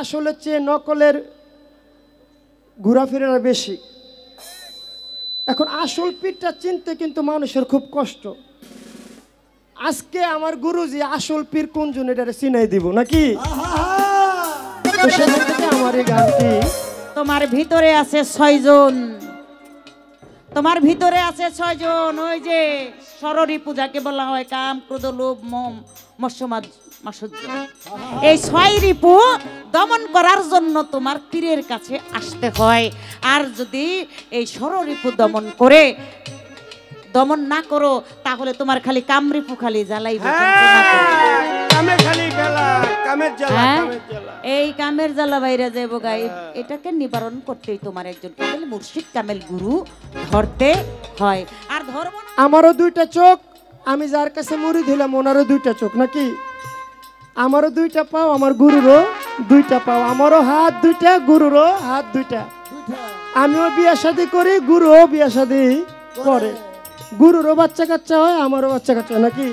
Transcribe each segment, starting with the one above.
আসলে চেয়ে নকলের ঘোরাফেরা বেশি। এখন আসল পীরটা চিনতে কিন্তু মানুষের খুব কষ্ট। আজকে আমার গুরুজি আসল পীর কোনজন এটা চিনাই দিব নাকি? তো সেখান থেকে আমার এই গানটি। তোমার ভিতরে আছে 6 জন, তোমার ভিতরে আছে 6 জন। ওই যে সররি পূজাকে বলা হয় কাম ক্রোধ লোভ মোহ মাৎসর্য। এই 6 রিপু দমন করার জন্য তোমার পীরের কাছে আসতে হয়। আর যদি এই সররিপু দমন না করো তাহলে তোমার খালি কামরিপু খালি জ্বালাইবে। এই কামের জ্বালা বাইরে যাবো গাই। এটাকে নিবারণ করতেই তোমার একজন কামেল মুর্শিদ কামেল গুরু ধরতে হয়। আর ধর্ম আমারও 2টা চোখ, আমি যার কাছে মুরিদ হইলাম ওনারও 2টা চোখ নাকি? আমারও 2টা পাও, আমার গুরুরও 2টা পাও। আমারও হাত 2টা, গুরুরও হাত 2টা। আমিও বিয়া শাদী করি, গুরুও বিয়া শাদী করে। গুরুরও বাচ্চা কাচ্চা হয়, আমারও বাচ্চা কাচ্চা নাকি?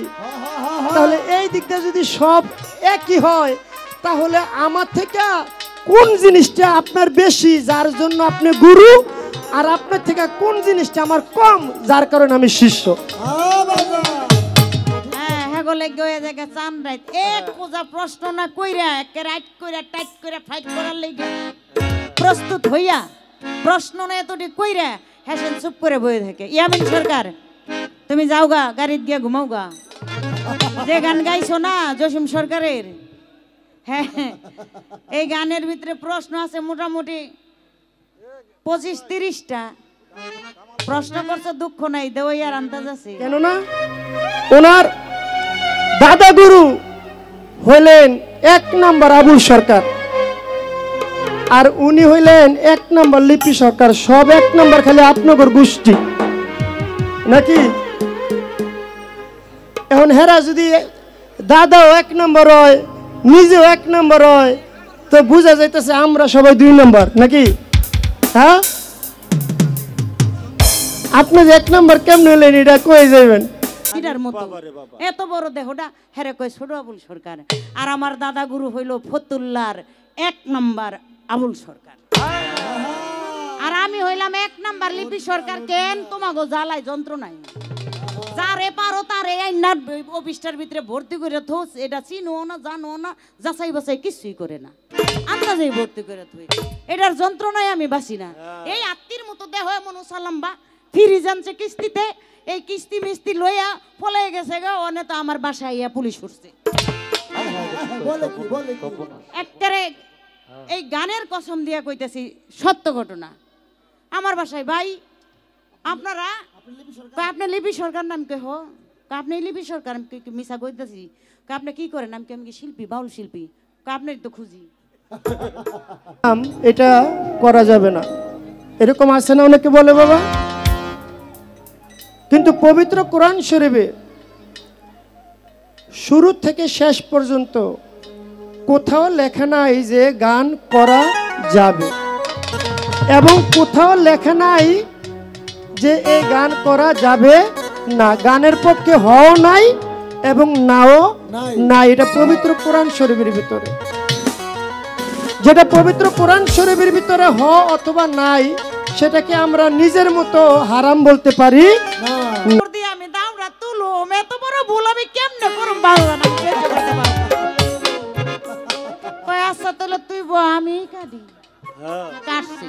তাহলে এই দিকটা যদি সব একই হয় তাহলে আমার থেকে কোন জিনিসটা আপনার বেশি যার জন্য আপনি গুরু, আর আপনার থেকে কোন জিনিসটা আমার কম যার কারণে আমি শিষ্য? প্রশ্ন না কইরা রাইট কইরা টাইট কইরা ফাইট করার লাগি প্রস্তুত হইয়া প্রশ্ন না এতটি কইরা হ্যাসেন চুপ করে বয়ে থাকে। ইয়ামিন সরকার তুমি যাও গা, গাড়িতে গিয়া ঘুমাও গা। যে গান গাইছো না জসিম সরকারের, হ্যাঁ এই গানের ভিতরে প্রশ্ন আছে মোটামুটি 25-30টা প্রশ্ন করছে। দুঃখ নাই, দেওয়ার আন্দাজ আছে। কেননা ওনার দাদা গুরু হইলেন 1 নম্বর আবুল সরকার, আর উনি হইলেন 1 নম্বর লিপি সরকার। সব 1 নম্বর, খালি আপনাদের গোষ্ঠী নাকি? এখন হেরা যদি দাদাও 1 নম্বর হয়, নিজেও 1 নম্বর হয়, তো বুঝা যাইতেছে আমরা সবাই 2 নম্বর নাকি? হ্যাঁ, আপনি যে 1 নম্বর কেমন হলেন এটা কয়ে যাবেন? এত বড় দেহটা হেরে কয় ছোট আবুল সরকার। আর আমার দাদা গুরু হইল ফতুল্লার 1 নম্বর আবুল সরকার, আর আমি হইলাম 1 নম্বর লিপি সরকার। কেন তোমাগো জ্বালায় যন্ত্রণায় যারে পারো তারে আইনার অফিসটার ভিতরে ভর্তি করে থোস। এটা চিনো না, জানো না, যাচাই বাছাই কিছুই করে না, আন্দাজেই ভর্তি করে থই। এটার যন্ত্রণায় আমি বাসি না। এই আত্মীর মতো দেহ এমন সালাম্বা ফিরি জানছে কিস্তিতে, এই কিস্তি মিস্তি লইয়া ফলে গেছে গা। অনে তো আমার বাসায় ইয়া পুলিশ উঠছে একটারে। এই গানের কসম দিয়া কইতেছি সত্য ঘটনা। আমার বাসায় ভাই আপনারা আপনি লিপি সরকার নাম কে হো? আপনি লিপি সরকার মিশা কইতেছি। আপনি কি করেন? আমি কি শিল্পী, বাউল শিল্পী? আপনি তো খুঁজি। এটা করা যাবে না, এরকম আছে না অনেকে বলে বাবা। কিন্তু পবিত্র কোরআন শরীফে শুরু থেকে শেষ পর্যন্ত কোথাও লেখা নাই যে গান করা যাবে, এবং কোথাও লেখা নাই যে এই গান করা যাবে না। গানের পক্ষে হও নাই এবং নাও নাই। এটা পবিত্র কোরআন শরীফের ভিতরে। যেটা পবিত্র কোরআন শরীফের ভিতরে হ অথবা নাই, সেটাকে আমরা নিজের মতো হারাম বলতে পারি না। আমি দামরা তুলো এত বড় ভুল আমি কেমনে করব? বাবা না কয় আচ্ছা তাহলে তুই আমি কাঁদি কাটছি।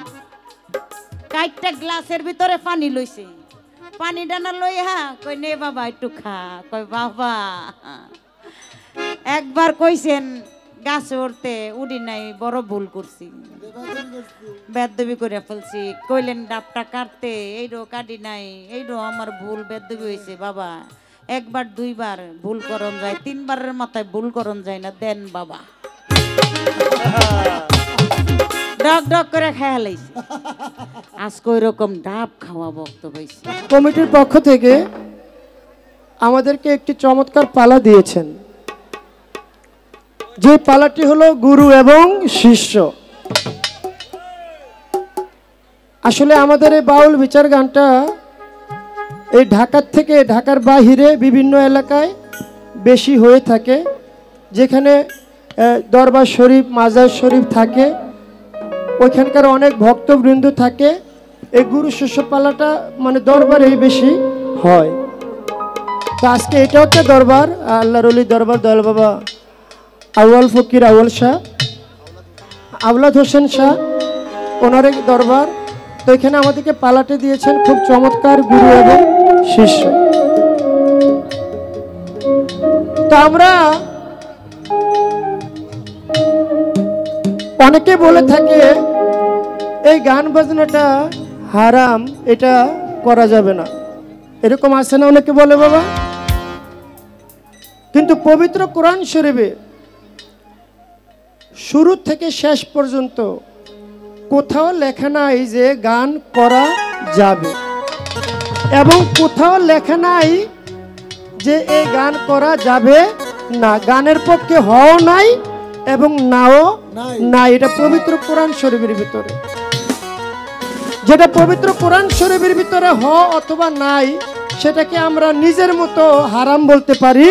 কাইটটা গ্লাসের ভিতরে পানি লইছে, পানি ডানা লইয়া কই নে বাবা একটু খা। কই বাবা একবার কইছেন গাছে উঠতে উড়ি নাই, বড় ভুল করছি, বেদবি করে ফেলছি। কইলেন ডাবটা কাটতে, এইরো কাটি নাই, এইরো আমার ভুল বেদবি হয়েছে। বাবা একবার 2বার ভুল করন যায়, 3বারের মাথায় ভুল করন যায় না। দেন বাবা ডক ডক করে খেয়া লাইছে। আজকে ওই রকম ডাব খাওয়া বক্তব্য হয়েছে। কমিটির পক্ষ থেকে আমাদেরকে একটি চমৎকার পালা দিয়েছেন, যে পালাটি হলো গুরু এবং শিষ্য। আসলে আমাদের এই বাউল বিচার গানটা এই ঢাকার থেকে ঢাকার বাহিরে বিভিন্ন এলাকায় বেশি হয়ে থাকে, যেখানে দরবার শরীফ মাজার শরীফ থাকে, ওইখানকার অনেক ভক্তবৃন্দ থাকে। এই গুরু শিষ্য পালাটা মানে দরবারেই বেশি হয়। তো আজকে এটা হচ্ছে দরবার, আল্লাহর ওলি দরবার, দয়াল বাবা আউয়াল ফকির আউয়াল শাহ আওলাদ হোসেন শাহ ওনার দরবার। তো এখানে আমাদেরকে পালাটে দিয়েছেন খুব চমৎকার গুরু এবং শিষ্য। তো আমরা অনেকে বলে থাকে এই গান বাজনাটা হারাম, এটা করা যাবে না, এরকম আছে না? অনেকে বলে বাবা। কিন্তু পবিত্র কোরআন শরীফে শুরু থেকে শেষ পর্যন্ত কোথাও লেখা নাই যে গান করা যাবে, এবং কোথাও লেখা নাই যে এই গান করা যাবে না। গানের পক্ষে হও নাই এবং নাও নাই। এটা পবিত্র কোরআন শরীফের ভিতরে, যেটা পবিত্র কোরআন শরীফের ভিতরে হ অথবা নাই, সেটাকে আমরা নিজের মতো হারাম বলতে পারি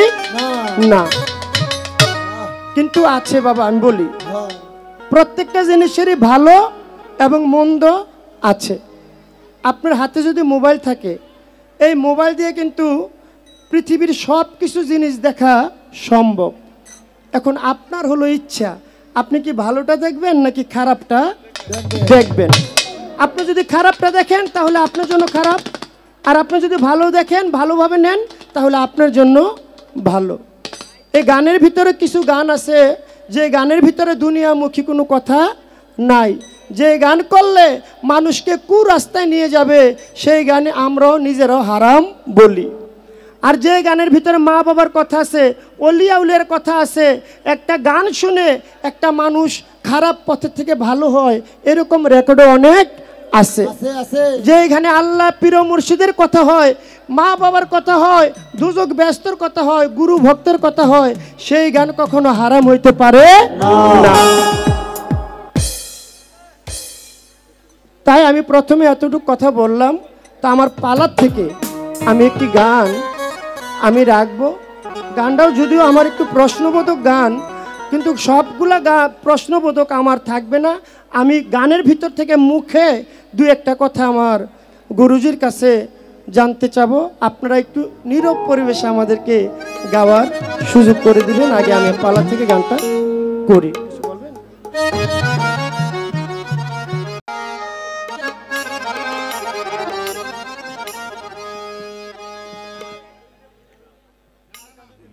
না। কিন্তু আছে বাবা, আমি বলি প্রত্যেকটা জিনিসেরই ভালো এবং মন্দ আছে। আপনার হাতে যদি মোবাইল থাকে, এই মোবাইল দিয়ে কিন্তু পৃথিবীর সব কিছু জিনিস দেখা সম্ভব। এখন আপনার হলো ইচ্ছা, আপনি কি ভালোটা দেখবেন নাকি খারাপটা দেখবেন। আপনি যদি খারাপটা দেখেন তাহলে আপনার জন্য খারাপ, আর আপনি যদি ভালো দেখেন, ভালোভাবে নেন, তাহলে আপনার জন্য ভালো। এই গানের ভিতরে কিছু গান আছে যে গানের ভিতরে দুনিয়ামুখী কোনো কথা নাই, যে গান করলে মানুষকে কুরাস্তায় নিয়ে যাবে, সেই গানে আমরাও নিজেরাও হারাম বলি। আর যে গানের ভিতরে মা বাবার কথা আছে, অলিয়া উলিয়ার কথা আছে, একটা গান শুনে একটা মানুষ খারাপ পথের থেকে ভালো হয়, এরকম রেকর্ডও অনেক আছে। যে এখানে আল্লাহ পীর মুর্শিদের কথা হয়, মা বাবার কথা হয়, দুজক ব্যস্তর কথা হয়, গুরু ভক্তের কথা হয়, সেই গান কখনো হারাম হইতে পারে না। তাই আমি প্রথমে এতটুকু কথা বললাম। তা আমার পালার থেকে আমি একটি গান আমি রাখবো। গানটাও যদিও আমার একটু প্রশ্নবোধক গান, কিন্তু সবগুলা প্রশ্নবোধক আমার থাকবে না। আমি গানের ভিতর থেকে মুখে দু একটা কথা আমার গুরুজির কাছে জানতে চাবো। আপনারা একটু নীরব পরিবেশে আমাদেরকে গাওয়ার সুযোগ করে দিবেন। আগে আমি পালা থেকে গানটা করি।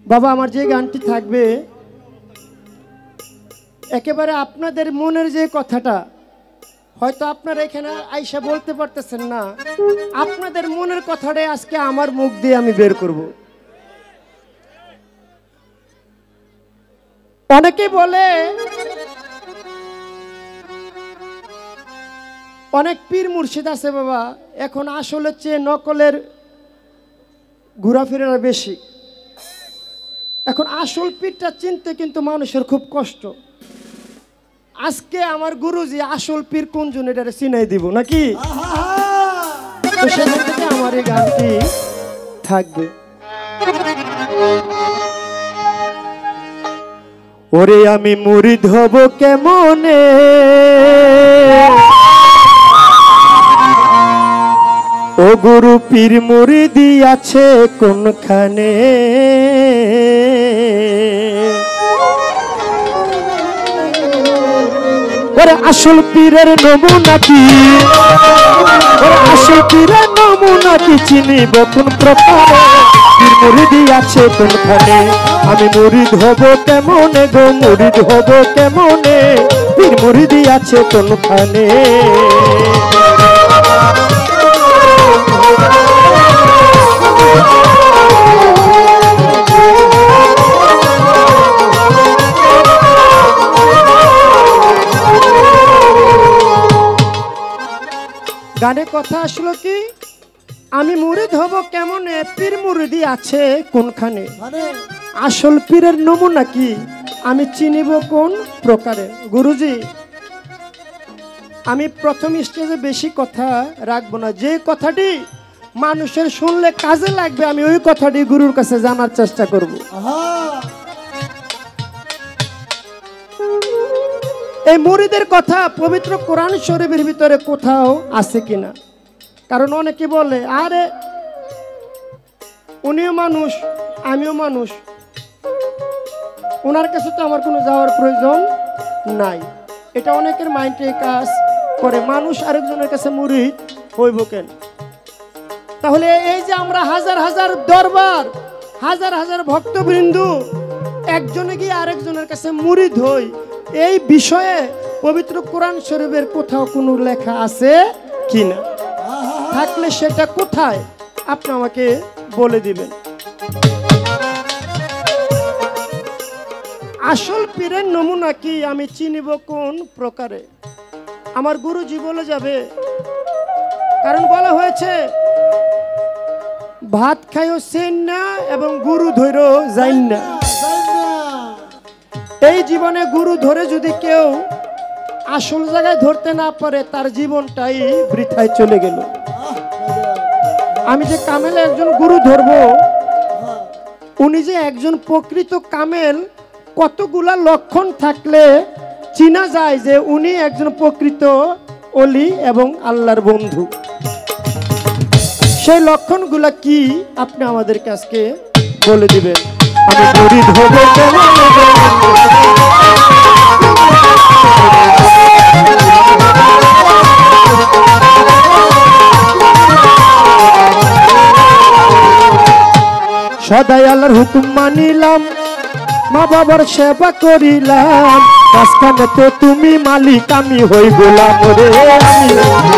বাবা, আমার যে গানটি থাকবে একেবারে আপনাদের মনের যে কথাটা, হয়তো আপনারা এখানে আইসা বলতে পারতেছেন না, আপনাদের মনের কথাটাই আজকে আমার মুখ দিয়ে আমি বের করব। অনেকেই বলে অনেক পীর মুর্শিদ আছে বাবা, এখন আসলে চেয়ে নকলের ঘোরাফেরা বেশি। এখন আসল পীরটা চিনতে কিন্তু মানুষের খুব কষ্ট। আজকে আমার গুরুজি আসল পীর কোনজন এটা চিনাই দিব নাকি? তো সেখান থেকে আমার এই গানটি থাকবে। ওরে আমি মুরিদ হব কেমনে, ও গুরু পীর মুরিদি আছে কোনখানে, ওরে আসল পীরের নমুনা কি, ওরে আসল পীরের নমুনা কি চিনিব কোন প্রকারে, পীর মুরিদি আছে কোনখানে, আমি মুরিদ হব কেমনে গো, মুরিদ হব কেমনে, পীর মুরিদি আছে কোনখানে। গানে কথা আসলো কি, আমি মুরিদ হব কেমনে, পীর মুরিদি আছে কোনখানে, আসল পীরের নমুনা কি আমি চিনিব কোন প্রকারে। গুরুজি, আমি প্রথম স্টেজে বেশি কথা রাখবো না, যে কথাটি মানুষের শুনলে কাজে লাগবে আমি ওই কথাটি গুরুর কাছে জানার চেষ্টা করব। এই মুরিদের কথা পবিত্র কোরআন শরীফের ভিতরে কোথাও আছে কিনা? কারণ অনেকে বলে আরে উনিও মানুষ আমিও মানুষ, ওনার কাছে তো আমার কোনো যাওয়ার প্রয়োজন নাই। এটা অনেকের মাইন্ডে কাজ করে, মানুষ আরেকজনের কাছে মুরিদ হইব কেন? তাহলে এই যে আমরা হাজার হাজার দরবার, হাজার হাজার ভক্তবৃন্দ একজনে গিয়ে আরেকজনের কাছে মুরিদ হই, এই বিষয়ে পবিত্র কোরআন শরীফের কোথাও কোনো লেখা আছে কিনা? থাকলে সেটা কোথায় আপনি আমাকে বলে দিবেন। আসল পীরের নমুনা কি আমি চিনিব কোন প্রকারে? আমার গুরুজি বলে যাবে। কারণ বলা হয়েছে ভাত খাইও সেন না এবং গুরু ধৈর্য যাইন না। এই জীবনে গুরু ধরে যদি কেউ আসল জায়গায় ধরতে না পারে তার জীবনটাই বৃথায় চলে গেল। আমি যে কামেলে একজন গুরু ধরবো, উনি যে একজন প্রকৃত কামেল কতগুলা লক্ষণ থাকলে চিনা যায় যে উনি একজন প্রকৃত অলি এবং আল্লাহর বন্ধু। সেই লক্ষণগুলা কি আপনি আমাদেরকে আজকে বলে দিবেন। আমি মুরিদ হব সদাই আল্লাহর হুকুম মানিলাম, মা বাবার সেবা করিলাম, মাঝখানে তো তুমি মালিক আমি হই গোলাম রে। আমি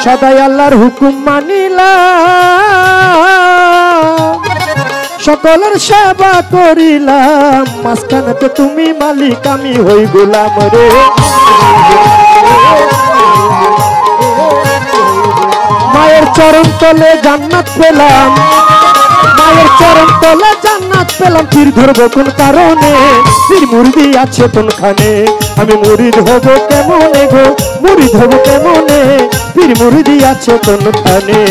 সদাই আল্লাহর হুকুম মানিলাম, সকলের সেবা করিলাম, মাঝখানে তো তুমি মালিক আমি হই গোলাম রে। মায়ের চরণ তলে জান্নাত পেলাম, মায়ের চরণ তলে জান্নাত পেলাম, পীর ধরবো কোন কারণে? পীর মুরিদি আছে কোনখানে? আমি মুরিদ হব কেমনে গো, মুরিদ হব কেমনে? পীর মুরিদি আছে কোনখানে?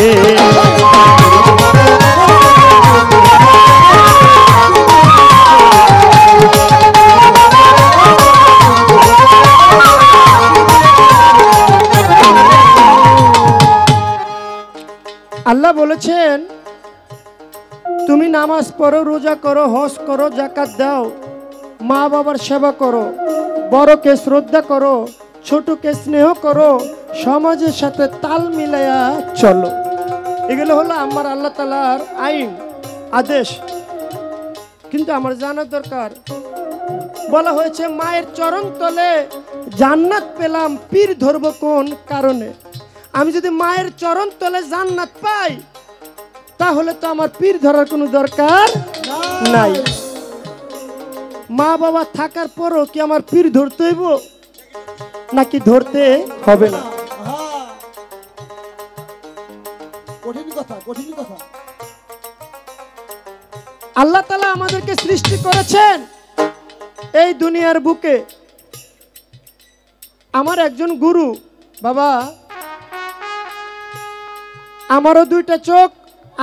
আল্লাহ বলেছেন তুমি নামাজ পড়ো, রোজা করো, হজ করো, যাকাত দাও, মা বাবার সেবা করো, বড়কে শ্রদ্ধা করো, ছোটকে স্নেহ করো, সমাজের সাথে তাল মিলাইয়া চলো। এগুলো হলো আমার আল্লাহ তাআলার আইন আদেশ। কিন্তু আমার জানার দরকার, বলা হয়েছে মায়ের চরণ তলে জান্নাত পেলাম, পীর ধরবো কোন কারণে? আমি যদি মায়ের চরণ তলে জান্নাত পাই তাহলে তো আমার পীর ধরার কোনো দরকার নাই। মা বাবা থাকার পরও কি আমার পীর ধরতে হইব নাকি ধরতে হবে না? কঠিন কথা, কঠিন কথা। আল্লাহ তাআলা আমাদেরকে সৃষ্টি করেছেন এই দুনিয়ার বুকে। আমার একজন গুরু, বাবা আমারও দুইটা চোখ,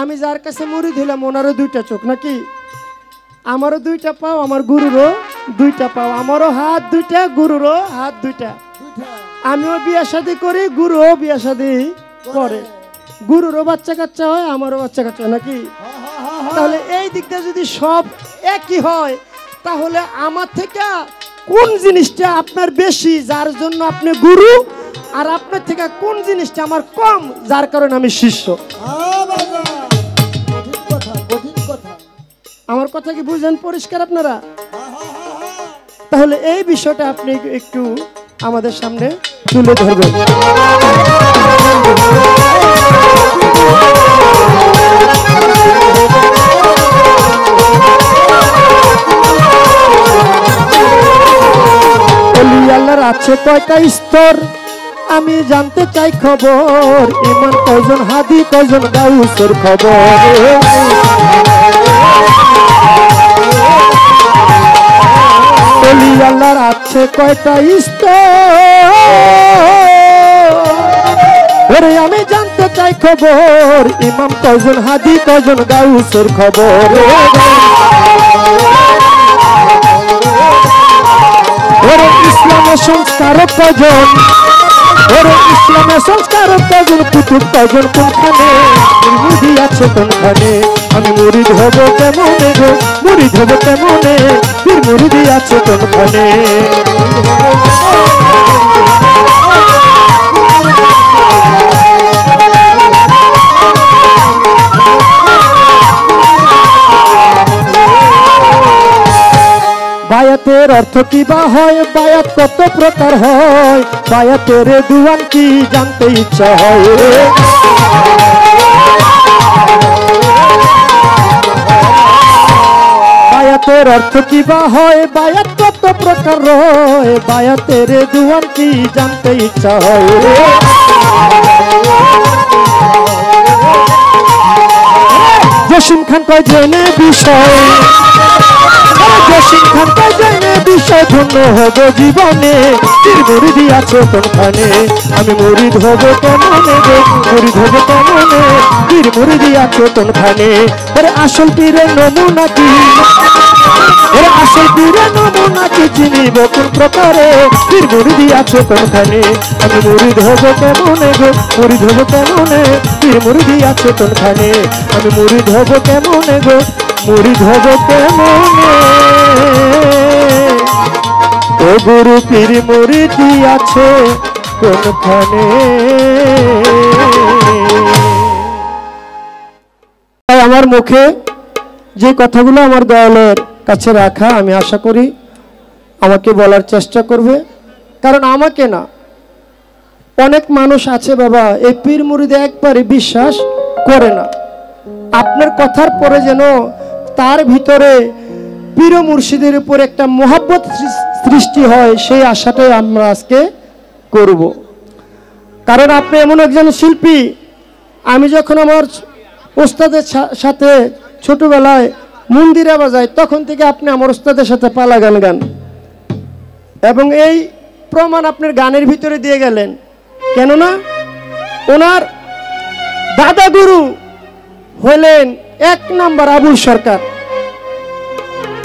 আমি যার কাছে মুরিদ হইলাম ওনারও দুইটা চোখ নাকি? আমারও দুইটা পাও, আমার গুরুরও দুইটা পাও, আমারও হাত দুইটা, গুরুরও হাত দুইটা। আমিও বিয়া শাদী করি, গুরুও বিয়া শাদী করে, গুরুরও বাচ্চা কাচ্চা হয়, আমারও বাচ্চা কাচ্চা হয় নাকি? তাহলে এই দিকটা যদি সব একই হয় তাহলে আমার থেকে কোন জিনিসটা আপনার বেশি যার জন্য আপনি গুরু, আর আপনার থেকে কোন জিনিসটা আমার কম যার কারণে আমি শিষ্য? আমার কথা কি বুঝেন পরিষ্কার আপনারা? তাহলে এই বিষয়টা আপনি একটু আমাদের সামনে তুলে ধরবেন। আল্লাহর আছে কয়টা স্তর আমি জানতে চাই খবর, ইমান কয়জন, হাদি কয়জন, গাউসের খবর। আল্লাহর আছে কয়টা স্তর, ওরে আমি জানতে চাই খবর, ইমাম কয়জন, হাদি কয়জন, গাউসের খবর। ওরে ইসলামের সংস্কারক কয়জন, ওরে ইসলামের সংস্কারক কয়জন, কুতুব কয়জন কোনখানে, মুরিদ আছে কোনখানে। আমি মুরিদ হব কেমনে গো, মুরিদ হব কেমনে, পীর মুরিদ আছে কোনখানে। বায়াতের অর্থ কি বা হয়, বায়াত কত প্রকার হয়, বায়াতের দুয়ান কি জানতে ইচ্ছা হয়। বায়াতের অর্থ কি বা হয়, বায়াত কত প্রকার হয়, বায়াতের দুয়ান কি জানতে ইচ্ছা হয়। জসিম খান কয় জেনে বিষয়, জসিম খান কয় জেনে বিষয়, ধন্য হব জীবনে, পীর মুরিদ আছে কোনখানে। আমি মুরিদ হব কেমনে গো, মুরিদ হব কেমনে, পীর মুরিদ আছে কোনখানে। ওরে আসল পীরের নমুনা কি, ওরে আসল পীরের নমুনা কি, চিনিব কোন প্রকারে, পীর মুরিদ আছে কোনখানে। আমি মুরিদ হব কেমনে গো, মুরিদ হব কেমনে, পীর মুরিদ আছে কোনখানে। আমি মুরিদ হব কেমনে গো, মুরিদ হব কেমনে, ও গুরু পীর মুরিদ আছে কোনখানে। আমার মুখে যে কথাগুলো আমার দয়ালের কাছে রাখা, আমি আশা করি আমাকে বলার চেষ্টা করবে। কারণ আমাকে না, অনেক মানুষ আছে বাবা এই পীর মুরিদে একবারে বিশ্বাস করে না। আপনার কথার পরে যেন তার ভিতরে পীর মুর্শিদের উপর একটা মোহাব্বত সৃষ্টি হয়, সেই আশাটাই আমরা আজকে করব। কারণ আপনি এমন একজন শিল্পী, আমি যখন আমার ওস্তাদের সাথে ছোটবেলায় মন্দিরে বাজাই, তখন থেকে আপনি আমার ওস্তাদের সাথে পালা গান গান, এবং এই প্রমাণ আপনার গানের ভিতরে দিয়ে গেলেন। কেননা ওনার দাদা গুরু হইলেন 1 নম্বর আবুল সরকার,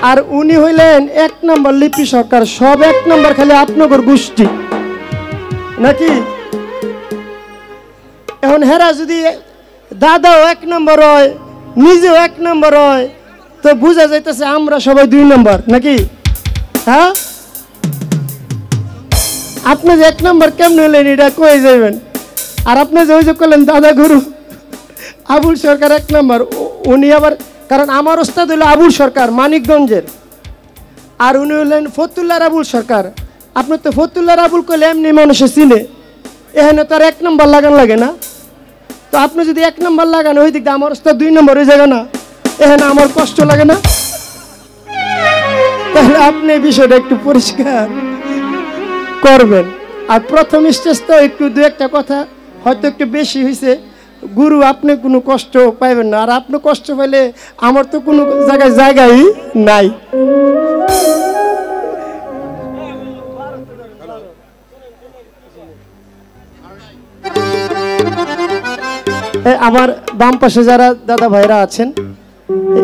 আর উনি হইলেন 1 নম্বর লিপি সরকার। সব 1 নম্বর, খালি আপনার গোষ্ঠী নাকি। এখন হেরা যদি দাদাও 1 নম্বর হয়, নিজেও 1 নম্বর হয়, তো বোঝা যাইতেছে আমরা সবাই 2 নম্বর নাকি। হ্যাঁ, আপনি যে 1 নম্বর কেমন হলেন এটা কয়ে যাবেন। আর আপনি যে অভিযোগ করলেন দাদা গুরু আবুল সরকার 1 নম্বর, উনি আবার, কারণ আমার ওস্তাদ হলো আবুল সরকার মানিকগঞ্জের, আর উনি হলেন ফতুল্লার আবুল সরকার। আপনি তো ফতুল্লার আবুল করলে এমনি মানুষে চিনে, এখানে তো আর 1 নম্বর লাগান লাগে না। তো আপনি যদি 1 নম্বর লাগান, ওই দিক দিয়ে আমার ওস্তাদ 2 নম্বর হয়ে যাবে না, এখানে আমার কষ্ট লাগে না। তাহলে আপনি এই বিষয়টা একটু পরিষ্কার করবেন। আর প্রথম স্টেজ তো একটু 2-1টা কথা হয়তো একটু বেশি হয়েছে, গুরু আপনি কোনো কষ্ট পাইবেন না, আর আপনি কষ্ট পাইলে আমার তো কোনো জায়গায় নাই। আমার বাম পাশে যারা দাদা ভাইরা আছেন,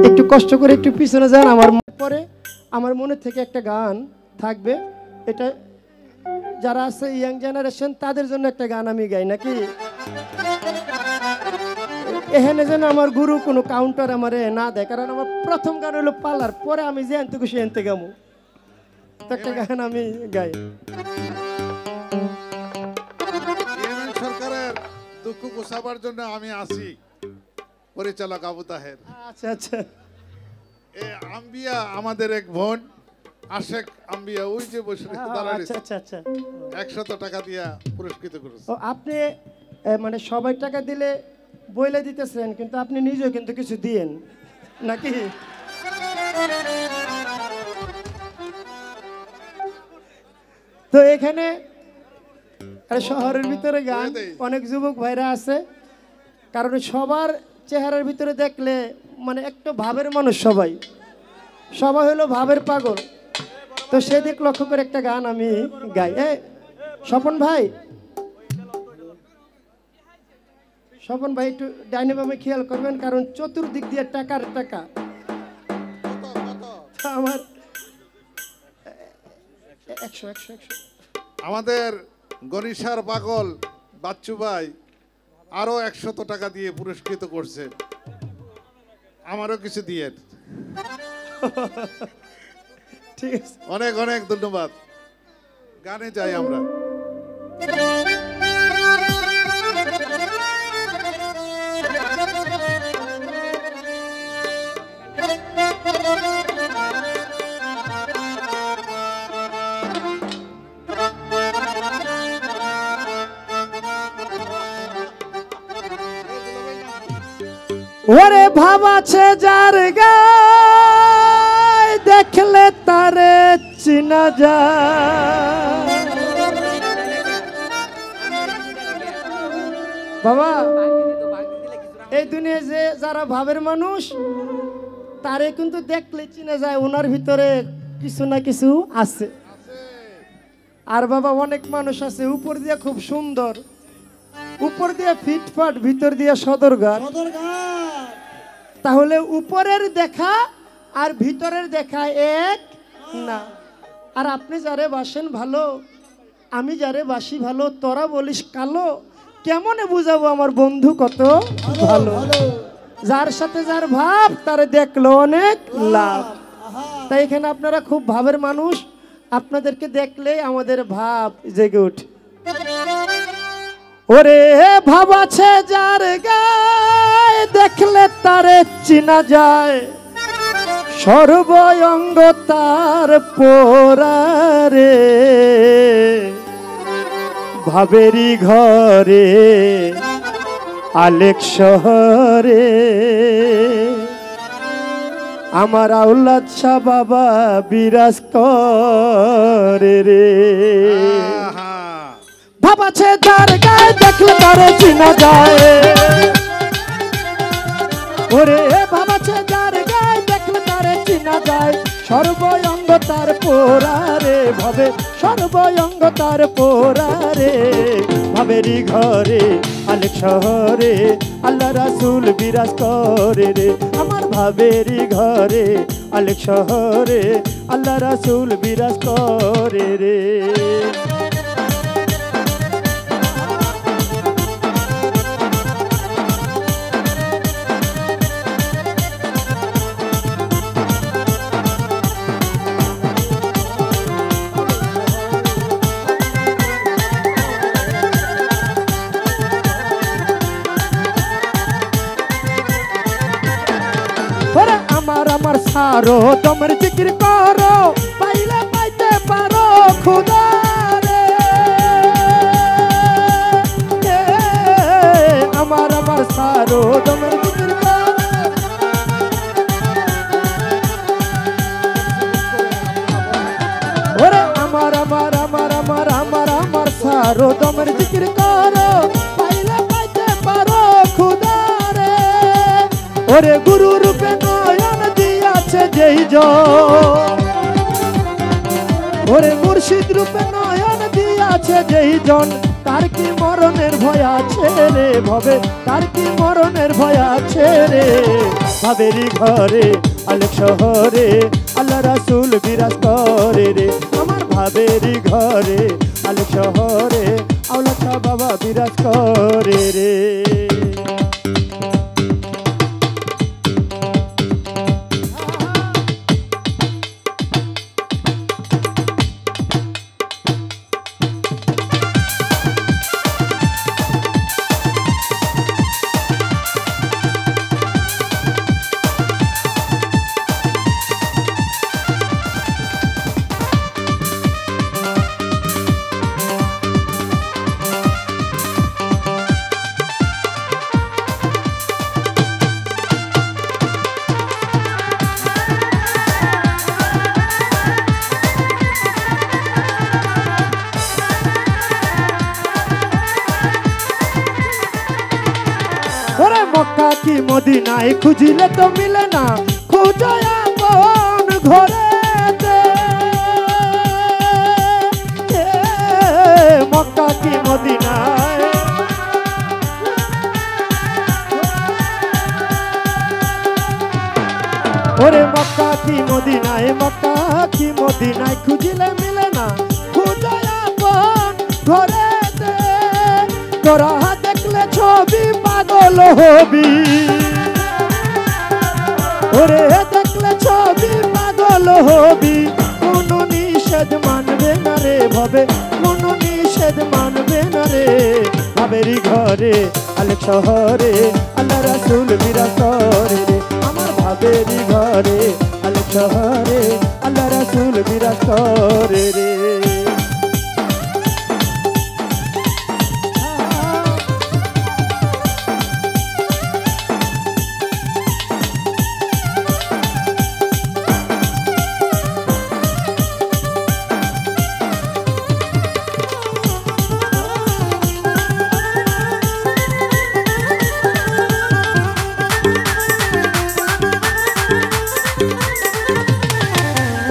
একটু কষ্ট করে একটু পিছনে যান। আমার পরে আমার মনে থেকে একটা গান থাকবে, এটা যারা আছে ইয়াং জেনারেশন তাদের জন্য একটা গান আমি গাই নাকি। এখানে যেন আমার গুরু কোনো কাউন্টার আমারে না দেয়, কারণ আমার প্রথম গান হলো পালার, পরে আমি যে আনতে খুশি আনতে গামো, একটা গান আমি গাই। সরকারের দুঃখ গোছাবার জন্য আমি আসি, পরিচালক আবু তাহের। আচ্ছা আচ্ছা, আম্বিয়া আমাদের এক বোন আশেক আম্বিয়া, ওই যে বসে দাঁড়াচ্ছে। আচ্ছা আচ্ছা, 100 টাকা দিয়া পুরস্কৃত করেছে। ও আপনি মানে সবাই টাকা দিলে বইলে দিতেছেন, কিন্তু আপনি নিজেও কিন্তু কিছু দিয়েন নাকি। তো এখানে শহরের ভিতরে গান, অনেক যুবক ভাইরা আছে, কারণ সবার চেহারার ভিতরে দেখলে মানে একটা ভাবের মানুষ, সবাই হলো ভাবের পাগল। তো সেদিক লক্ষ্য করে একটা গান আমি গাই। স্বপন ভাই, স্বপন ভাই একটু ডাইনে বামে খেয়াল করবেন, কারণ চতুর্দিক দিয়ে টাকার টাকা। তা আমার 100 100 100 আমাদের গরিশার পাগল বাচ্চু ভাই আরো 100 টাকা দিয়ে পুরস্কৃত করছে, আমারও কিছু দিয়ে। ঠিক আছে। অনেক অনেক ধন্যবাদ। গানে যাই আমরা। ওরে ভাব আছে যার গায়, দেখলে তারে চিনা যায়। বাবা এই দুনিয়ায় যে যারা ভাবের মানুষ তারে কিন্তু দেখলে চিনা যায়, ওনার ভিতরে কিছু না কিছু আছে। আর বাবা অনেক মানুষ আছে উপর দিয়ে খুব সুন্দর, উপর দিয়ে ফিটফাট, ভিতর দিয়ে সদরঘাট। তাহলে উপরের দেখা আর ভিতরের দেখা এক না। আর আপনি যারে বাসেন ভালো, আমি যারে বাসি ভালো, তোরা বলিস কালো, কেমনে বুঝাবো আমার বন্ধু কত ভালো। যার সাথে যার ভাব তারে দেখলো অনেক লাভ। তাই এখানে আপনারা খুব ভাবের মানুষ, আপনাদেরকে দেখলে আমাদের ভাব জেগে ওঠে। ওরে ভাব আছে যার গায়, দেখলে তারে চিনা যায়, সর্বঙ্গ তার পোড়ারে। ভাবেরি ঘরে আলেক শহরে আমার আউলাদ শাহ বাবা বিরাজ করে রে। ভাব আছে যার গায়ে, দেখলে তারে চিনা যায়। ওরে ভাব আছে যার গায়ে, দেখলে তারে চিনা যায়, সর্বঙ্গ তার পোড়ারে। ভাবে সর্বঙ্গ তার পোড়ারে। ভাবেরি ঘরে আলেক শহরে আল্লাহ রাসূল বিরাজ করে রে। আমার ভাবেরি ঘরে আলেক শহরে আল্লাহ রাসূল বিরাজ করে রে। আমার সারো তোমার জিকির করো, পাইলে পাইতে পারো খুদা রে। আমার সারো তোমার জিকির করো। ওরে আমার সারো তোমার জিকির করো, পাইলে পাইতে পারো খুদা রে। ওরে গুরু রূপে নয়ন দিয়াছে যেই জন, ওরে মুর্শিদ রূপে নয়ন দিয়াছে যেই জন, তার কি মরণের ভয় আছে রে। ভবে তার কি মরণের ভয় আছে রে। ভাবেরি ঘরে আলেক শহরে আল্লাহ রাসূল বিরাজ করে রে। আমার ভাবেরি ঘরে আলেক শহরে আউলাদ শাহ বাবা বিরাজ করে রে। মক্কা কি মদিনায় খুঁজিলে তো মিলে না, খোঁজো আপন ঘরেতে। মক্কা কি মদিনায় পাখি মদিনায় খুঁজিলে মিলে না, খুঁজায় আপন ঘরেতে, তোরা দেখলে ছবি পাগল হবি, ওরে দেখলে ছবি পাগল হবি, কোনো নিষেধ মানবে না রে ভবে, কোনো নিষেধ মানবে না রে। ভাবেরি ঘরে আলেক শহরে আল্লাহ রাসূল বিরাজ করে রে, আমার ভাবেরি ঘরে আলেক শহরে আল্লাহ রাসূল বিরাজ করে রে।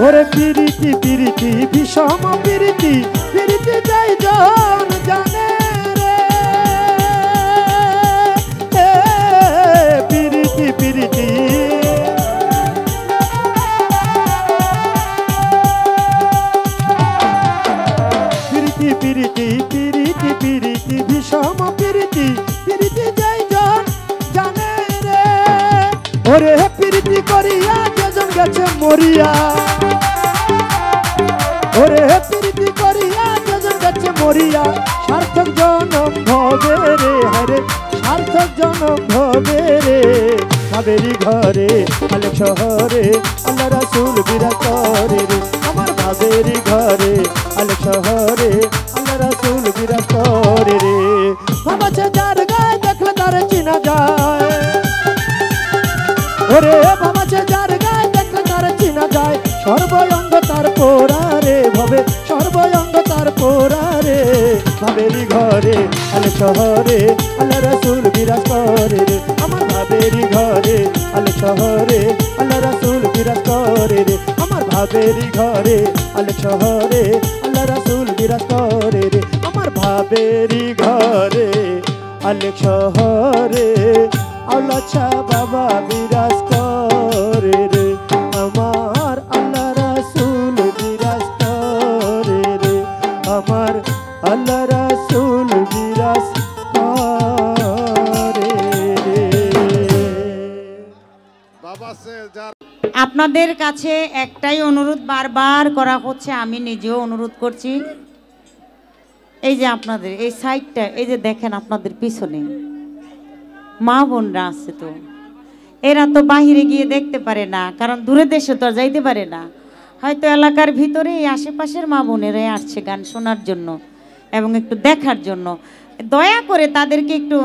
ওরে পিরিতি পিরিতি বিষম পিরিতি, পিরিতি যাই জন জানে রে, পিরিতি পিরিতি পিরিতি পিরিতি পিরিতি পিরিতি বিষম পিরিতি, পিরিতি যাই জন জানে রে। ওরে পিরিতি করিয়া যেজন গেছে মরিয়া, ওরে প্রীতি করিয়া যেজন গেছে মরিয়া, সার্থক জনম ভবে রে, হরে সার্থক জনম ভবে রে। ভাবেরি ঘরে আলেক শহরে আল্লাহ রাসূল বিরাজ করে রে, আমার ভাবেরি ঘরে আলেক শহরে আল্লাহ রাসূল বিরাজ করে রে। ভাবাছে যার গায়ে দেখলে তার চিনা যায়, ওরে ভাবাছে যার গায়ে দেখলে তার চিনা যায়, সর্বঙ্গ তার পোড়ারে ভবে, সর্বঙ্গ তার পোড়ারে। ভাবেরি ঘরে আলেক শহরে আল্লাহ রাসূল বিরাজ করে রে, আমার ভাবেরি ঘরে আলেক শহরে আল্লাহ রাসূল বিরাজ করে রে, আমার ভাবেরি ঘরে আলেক শহরে আল্লাহ রাসূল বিরাজ করে রে, আমার ভাবেরি ঘরে আলেক শহরে আল্লাহ ছা বাবা বিরাজ করে রে, আমার আল্লাহ রাসূল বিরাজ করে রে, আমার আল্লাহ রাসূল বিরাজ করে রে। বাবা সে যার আপনাদের কাছে একটাই অনুরোধ বারবার করা হচ্ছে, আমি নিজেও অনুরোধ করছি, এই যে আপনাদের এই সাইডটা, এই যে দেখেন আপনাদের পিছনে মা বোনরা আছে, তো এরা তো বাহিরে গিয়ে দেখতে পারে না, কারণ দূরে দেশে তো আর যাইতে পারে না, হয়তো এলাকার ভিতরে এই আশেপাশের মা বোনেরাই আসছে গান শোনার জন্য এবং একটু দেখার জন্য। দয়া করে তাদেরকে একটু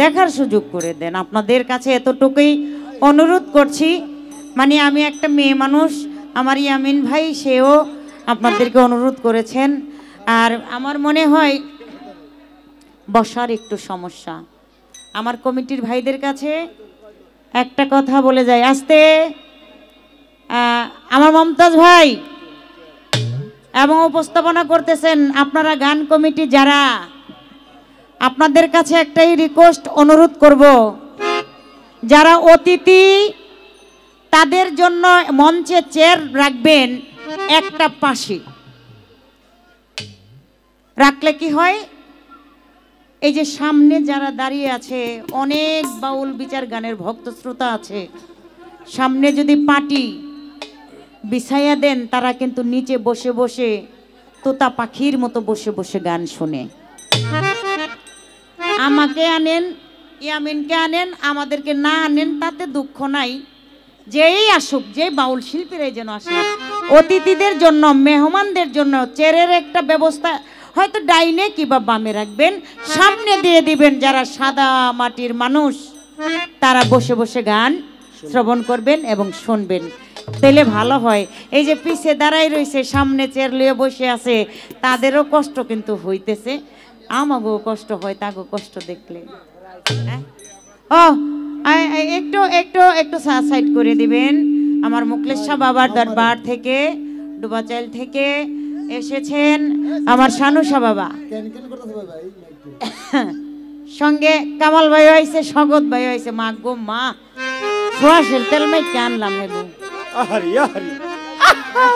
দেখার সুযোগ করে দেন, আপনাদের কাছে এতটুকুই অনুরোধ করছি। মানে আমি একটা মেয়ে মানুষ, আমার ইয়ামিন ভাই সেও আপনাদেরকে অনুরোধ করেছেন, আর আমার মনে হয় বসার একটু সমস্যা। আমার কমিটির ভাইদের কাছে একটা কথা বলে যায়, আসতে আমার মমতাজ ভাই এবং উপস্থাপনা করতেছেন আপনারা গান কমিটি যারা, আপনাদের কাছে একটাই রিকোয়েস্ট অনুরোধ করব, যারা অতিথি তাদের জন্য মঞ্চে চেয়ার রাখবেন একটা পাশে রাখলে কি হয়, এই যে সামনে যারা দাঁড়িয়ে আছে অনেক বাউল বিচার গানের ভক্ত শ্রোতা আছে, সামনে যদি পাটি বিছাইয়া দেন তারা কিন্তু নিচে বসে বসে তোতা পাখির মতো বসে বসে গান শুনে। আমাকে আনেন, ইয়ামিনকে আনেন, আমাদেরকে না আনেন তাতে দুঃখ নাই, যেই আসুক, যে বাউল শিল্পীরাই যেন আসে, অতিথিদের জন্য মেহমানদের জন্য চেয়ারের একটা ব্যবস্থা হয়তো ডাইনে কিংবা বামে রাখবেন, সামনে দিয়ে দিবেন যারা সাদা মাটির মানুষ তারা বসে বসে গান শ্রবণ করবেন এবং শুনবেন, তাহলে ভালো হয়। এই যে পিছে দাঁড়াই রয়েছে, সামনে চেয়ার লিয়ে বসে আছে, তাদেরও কষ্ট কিন্তু হইতেছে, আমাকেও কষ্ট হয় তাকেও কষ্ট দেখলে। ও একটু একটু একটু সাইড করে দিবেন। আমার মুকলেশা বাবার দরবার থেকে, ডুবাচাইল থেকে এসেছেন আমার শানুষা বাবা, সঙ্গে কামাল ভাই হয়েছে, স্বগত ভাই হয়েছে। মা গো মা, সোয়াশের তেল মাই আনলাম হেগো, আহ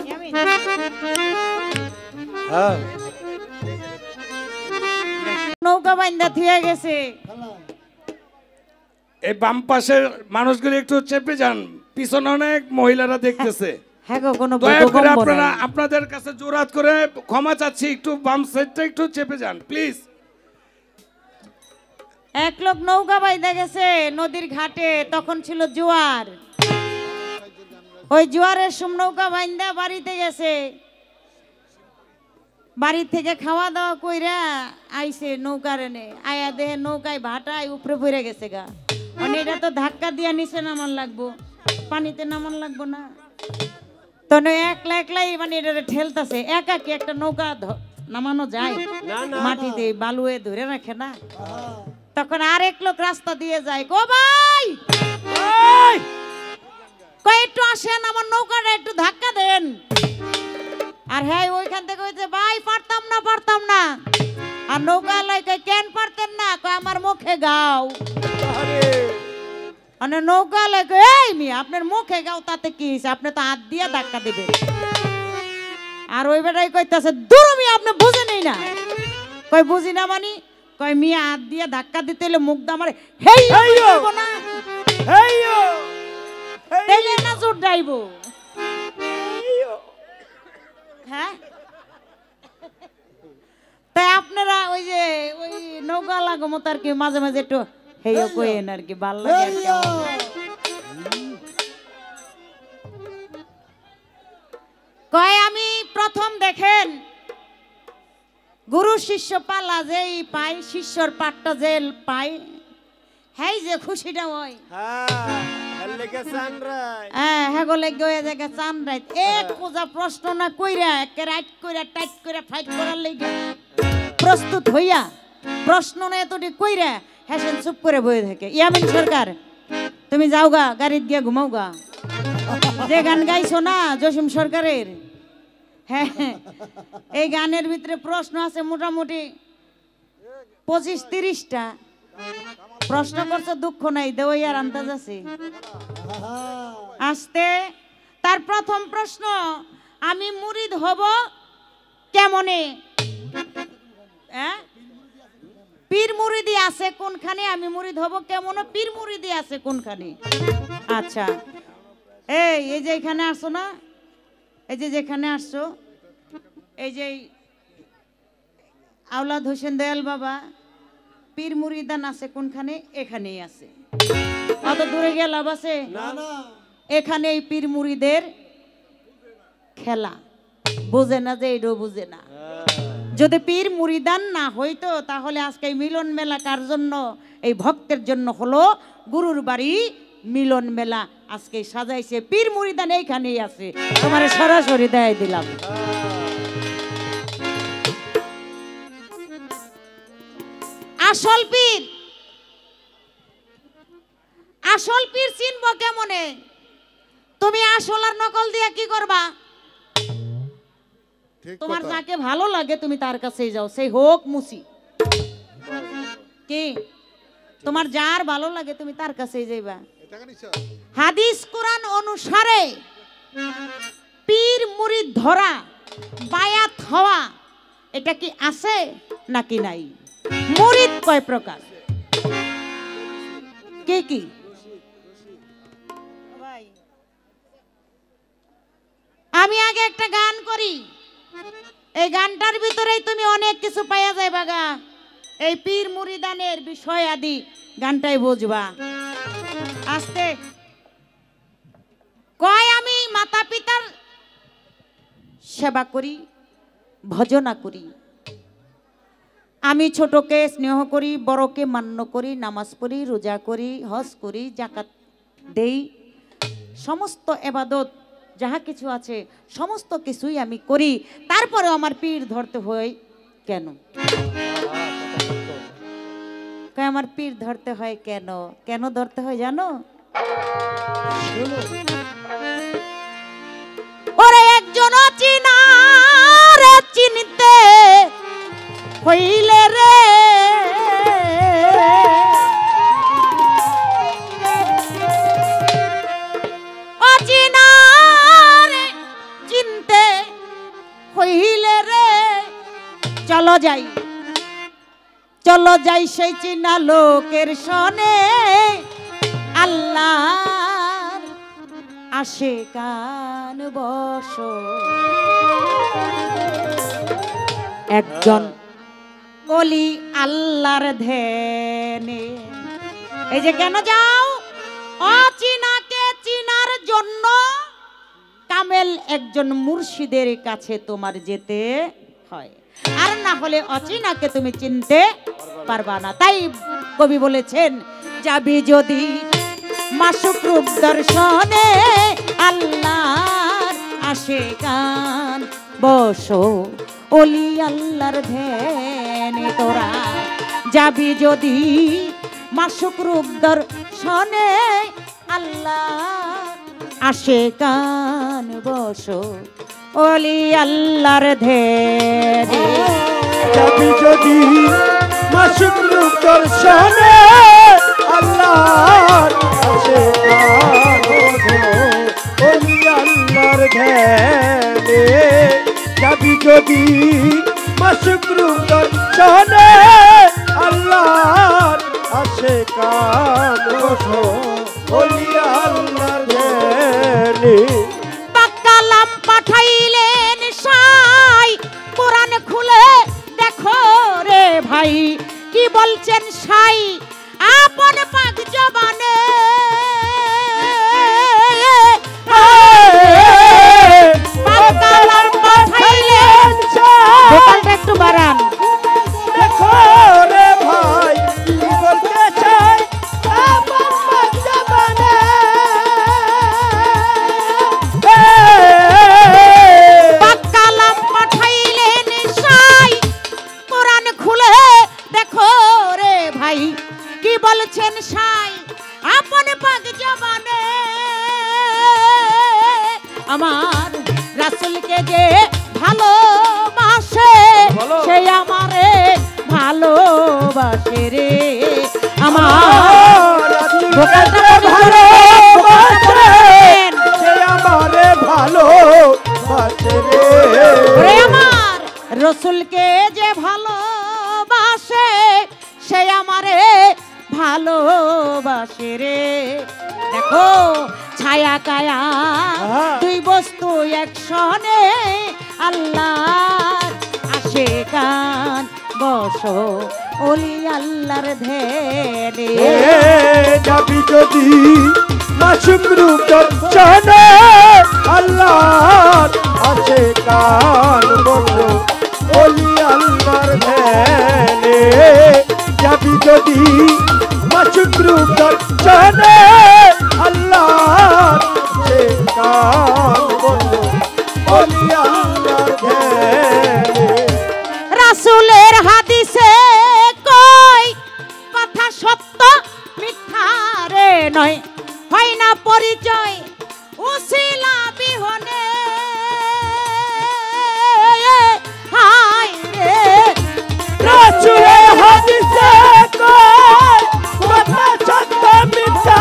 ইয়ামিন, নৌকা বাইন্দা থুয়ে গেছে। এই বাম পাশের মানুষগুলো একটু চেপে যান, পিছনে অনেক মহিলারা দেখতেছে। হ্যাঁ গো, কোনো দয়া করে ভূমিকম্প আপনারা নাই। আপনাদের কাছে জোরাত করে ক্ষমা চাচ্ছি, একটু বাম সাইডটা একটু চেপে যান প্লিজ। এক লোক নৌকা বাইন্দা গেছে নদীর ঘাটে, তখন ছিল জোয়ার। ওই জোয়ারের সময় নৌকা বাইন্দা বাড়িতে গেছে, বাড়ি থেকে খাওয়া দাওয়া কইরা আইছে নৌকার এনে, আয়া দেহে নৌকায় ভাটায় উপরে পড়ে গেছে গা। মানে এটা তো ধাক্কা দিয়া নিচে নামান লাগবো, পানিতে নামান লাগবো না। তখন একলা একলাই মানে এটা ঠেলতাছে, একা কি একটা নৌকা নামানো যায়? মাটিতে বালুয়ে ধরে রাখে না। তখন আরেক লোক রাস্তা দিয়ে যায়, গো ভাই কই একটু আসেন, আমার নৌকাটা একটু ধাক্কা দেন। আর হ্যাঁ ওইখান থেকে হইছে, ভাই পারতাম না। আর নৌকা লাই কই কেন পারতেন না? কই আমার মুখে গাও। মানে নৌকা লাই কই এই মি আপনার মুখে গাও তাতে কি হইছে? আপনি তো হাত দিয়ে ধাক্কা দিবেন। আর ওই বেটাই কইতাছে, দূর মি আপনি বুঝেনই না। কই বুঝি না মানে? কই মিয়া হাত দিয়ে ধাক্কা দিতে হলে মুখ দা মারে হেই হইবো না, হেইও তাইলে না জোর যাইবো। হ্যাঁ, তাই আপনারা ওই যে ওই নৌকা লাগমত আর কি মাঝে মাঝে একটু হেইও কইেন আর কি, ভাল লাগে আর কি। কয় আমি প্রথম দেখেন গুরু শিষ্য পালা যেই পাই, শিষ্যর পাটটা জেল পাই, হ্যাঁ যে খুশিটা হয়। হ্যাঁ গলে গয়ে জায়গা চান রাইত এক পূজা প্রশ্ন না কইরা একে রাইট কইরা টাইট কইরা ফাইট করার লাগি প্রস্তুত হইয়া প্রশ্ন না এতটি কইরা হ্যাসেন চুপ করে বয়ে থাকে। ইয়ামিন সরকার তুমি যাও গা, গাড়িতে গিয়া ঘুমাও গা। যে গান গাইছো না জসিম সরকারের, হ্যাঁ এই গানের ভিতরে প্রশ্ন আছে মোটামুটি 25-30টা। প্রশ্ন করছো দুঃখ নাই, দেওয়ার আন্দাজ আছে। আসতে তার প্রথম প্রশ্ন, আমি মুরিদ হব কেমনে? পীর মুরিদি আছে কোনখানে? আমি মুরিদ হব কেমন? পীর মুরিদি আছে কোনখানে? আচ্ছা এই যে এখানে আসছো না, এই যে যেখানে আসছো, এই যে আওলাদ হোসেন দয়াল বাবা পীর মুরিদান আছে কোনখানে? এখানেই আছে। অত দূরে গিয়ে লাভ আছে? এখানে এই পীর মুরিদের খেলা, বোঝে না যে এটাও বুঝে না। যদি পীর মুরিদান না হইতো তাহলে আজকে এই মিলন মেলা কার জন্য? এই ভক্তের জন্য হলো। গুরুর বাড়ি মিলন মেলা আজকে সাজাইছে, পীর মুরিদান এইখানেই আছে। তোমার সরাসরি দেয় দিলাম। আসল পীর চিনবো কেমনে? তুমি আসল আর নকল দিয়ে কি করবা? তোমার যাকে ভালো লাগে তুমি তার কাছেই যাও, সেই হোক মুসি কি, তোমার যার ভালো লাগে তুমি তার কাছেই যাইবা। হাদিস কোরআন অনুসারে পীর মুরিদ ধরা, বায়াত হওয়া, এটা কি আছে নাকি নাই? মুরিদ কয় প্রকার? কে কি? আমি আগে একটা গান করি, এই গানটার ভিতরেই তুমি অনেক কিছু পাইয়া যাইবা গা। এই পীর মুরিদানের বিষয় আদি গানটাই বুঝবা। আস্তে কয় আমি মাতা পিতার সেবা করি, ভজনা করি, আমি ছোটকে স্নেহ করি, বড়কে মান্য করি, নামাজ পড়ি, রোজা করি, হজ করি, যাকাত দেই, সমস্ত ইবাদত যাহা কিছু আছে সমস্ত কিছুই আমি করি, তারপরে আমার পীর ধরতে হয় কেন? আমার পীর ধরতে হয় কেন? কেন ধরতে হয় জানো? ওরে একজন চিনারে চিনতে হইলে রে যাই চলো যাই সেই চিনা লোকের সনে আল্লাহর আশিকান বস একজন ওলি আল্লাহর ধ্যানে এই যে কেন যাও অচিনাকে চিনার জন্য কামেল একজন মুর্শিদের কাছে তোমার যেতে হয় আর না হলে অচিনাকে তুমি চিনতে পারবা না তাই কবি বলেছেন যাবি যদি মাসুক রূপ দর্শনে আল্লাহর আশিকান বসো ওলি আল্লাহর ধ্যানে তোরা যাবি যদি মাসুক রূপ দর্শনে আল্লাহর আশিকান বসো ওলি আল্লাহর ধ্যানে যাবি যদি মাসুক রূপ দর্শনে আল্লাহর আশিকান বসো ওলি আল্লাহর ধ্যানে যাবি যদি মাসুক রূপ দর্শনে আল্লাহর আশিকান বসো ওলি আল্লাহর ধ্যানে কালাম পাঠাইলেন সাই কোরআন খুলে দেখো রে ভাই কি বলছেন সাই আপন পাক জবানে কালাম পাঠাইলেন ভোকালটা একটু বাড়ান দেখো রে ভাই কি বলতে চাই আপন পাক জবানে কালাম পাঠাইলেন সাই কোরআন খুলে দেখো রে ভাই কি বলছেন সাই আপন পাক জবানে আমার রাসূলকে যে ভালোবাসে সে আমারে ভালোবাসে রে আমার ভোকালটা ভালোবাসে সে আমারে ভালোবাসে রে ওরে আমার রসুলকে যে ভালোবাসে সে আমারে ভালোবাসে রে দেখো ছায়া কায়া দুই বস্তু একসনে আল্লাহর আশিকান বসো ওলি আল্লাহর ধ্যানে যাবি যদি মাসুক রূপ দর্শনে আল্লাহর আশিকান বসো ওলি আল্লাহর ধ্যানে যাবি যদি মাসুক রূপ দর্শনে আল্লাহর আশিকান বসো ওলি আল্লাহর ধ্যানে রাসূলের হাদিসে কই কথা সত্য মিথ্যা রে নয় হয় না পরিচয় উসিলা বিহনে হায় রে রাসূলের হাদিসে কই কথা সত্য মিথ্যা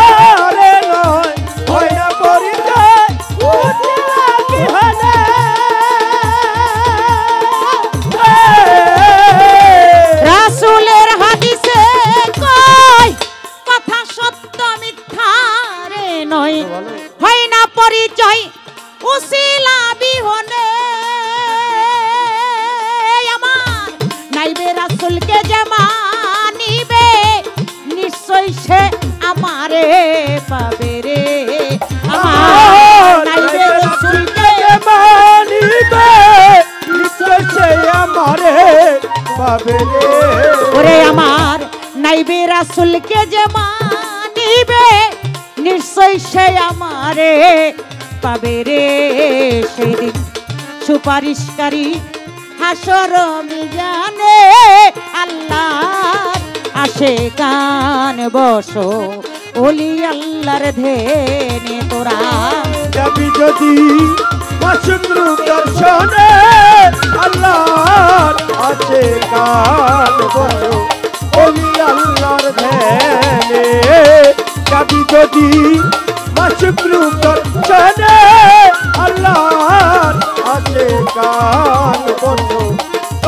রে নয় হয় না পরিচয় উঠিলা বিহনে রাসূলের হাদিসে কই কথা সত্য মিথ্যা রে নয় হয় না পরিচয় উসিলা বিহনে আমার নাইবে রাসূলকে যে মানিবে নিশ্চয় সে আমারে পাবে রে আমার নাইবে রাসূলকে মানিবে নিশ্চয় সে আমারে পাবে রে ওরে আমার নাইবে রাসূলকে যে মানিবে নিশ্চয় সে আমারে পাবে রে সেদিন সুপারিশকারী হাসর মিজানে আল্লাহর আশিকান বসো ওলি আল্লাহর ধ্যানে তোরা যাবি যদি মাসুক রূপ দর্শনে আল্লাহর আশিকান বসো ওলি আল্লাহর ধ্যানে যাবি যদি মাসুক রূপ দর্শনে আল্লাহর আশিকান বসো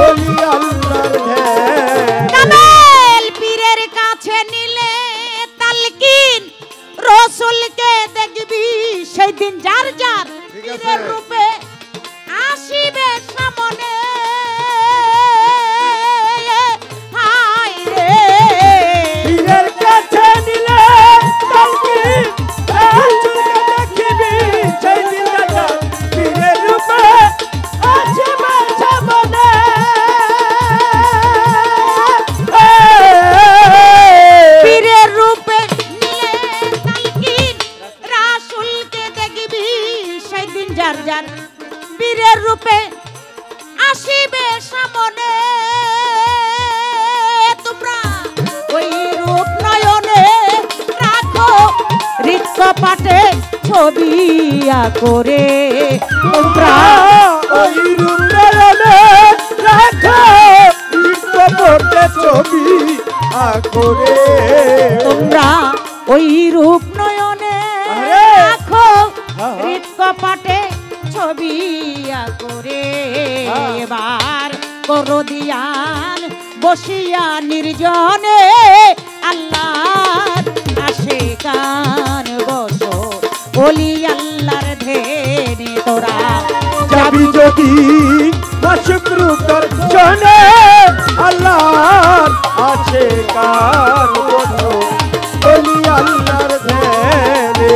ওলি আল্লাহর ধ্যানে কামেল পীরের কাছে নিলে তালকিন রসুলকে দেখবি সেই দিন যার যার ঠিক আছে। পীরের রূপে আসিবে সামনে হায় রে পীরের কাছে নিলে তালকিন রসুলকে দেখিবি সেই দিন যার যার পীরের রূপে আসিবে সামনে পীরের রূপে নিয়ে তালকিন রাসূলকে দেখবি সেই দিন যার যার পীরের রূপে আসিবে সামনে তোমরা ওই রূপ নয়নে রাখো হৃৎকপাটে ছবি করে তোমরা ওই রূপ নয়নে রাখো বিশ্বপটে ছবি আঁকরে তোমরা ওই রূপ নয়নে আরে! রাখো হ্যাঁ, হ্যাঁ। হৃৎকপাটে ছবি করে হ্যাঁ। এবার করো দিয়ান বসিয়া নির্জনে আল্লাহ আসে কান বসো বলি আল্লাহর ধেনে তোরা যাবি যদি মাসুকরূপ দর্শনে আল্লাহর আছে কার বন্ধু বলি আল্লাহর ধ্যানে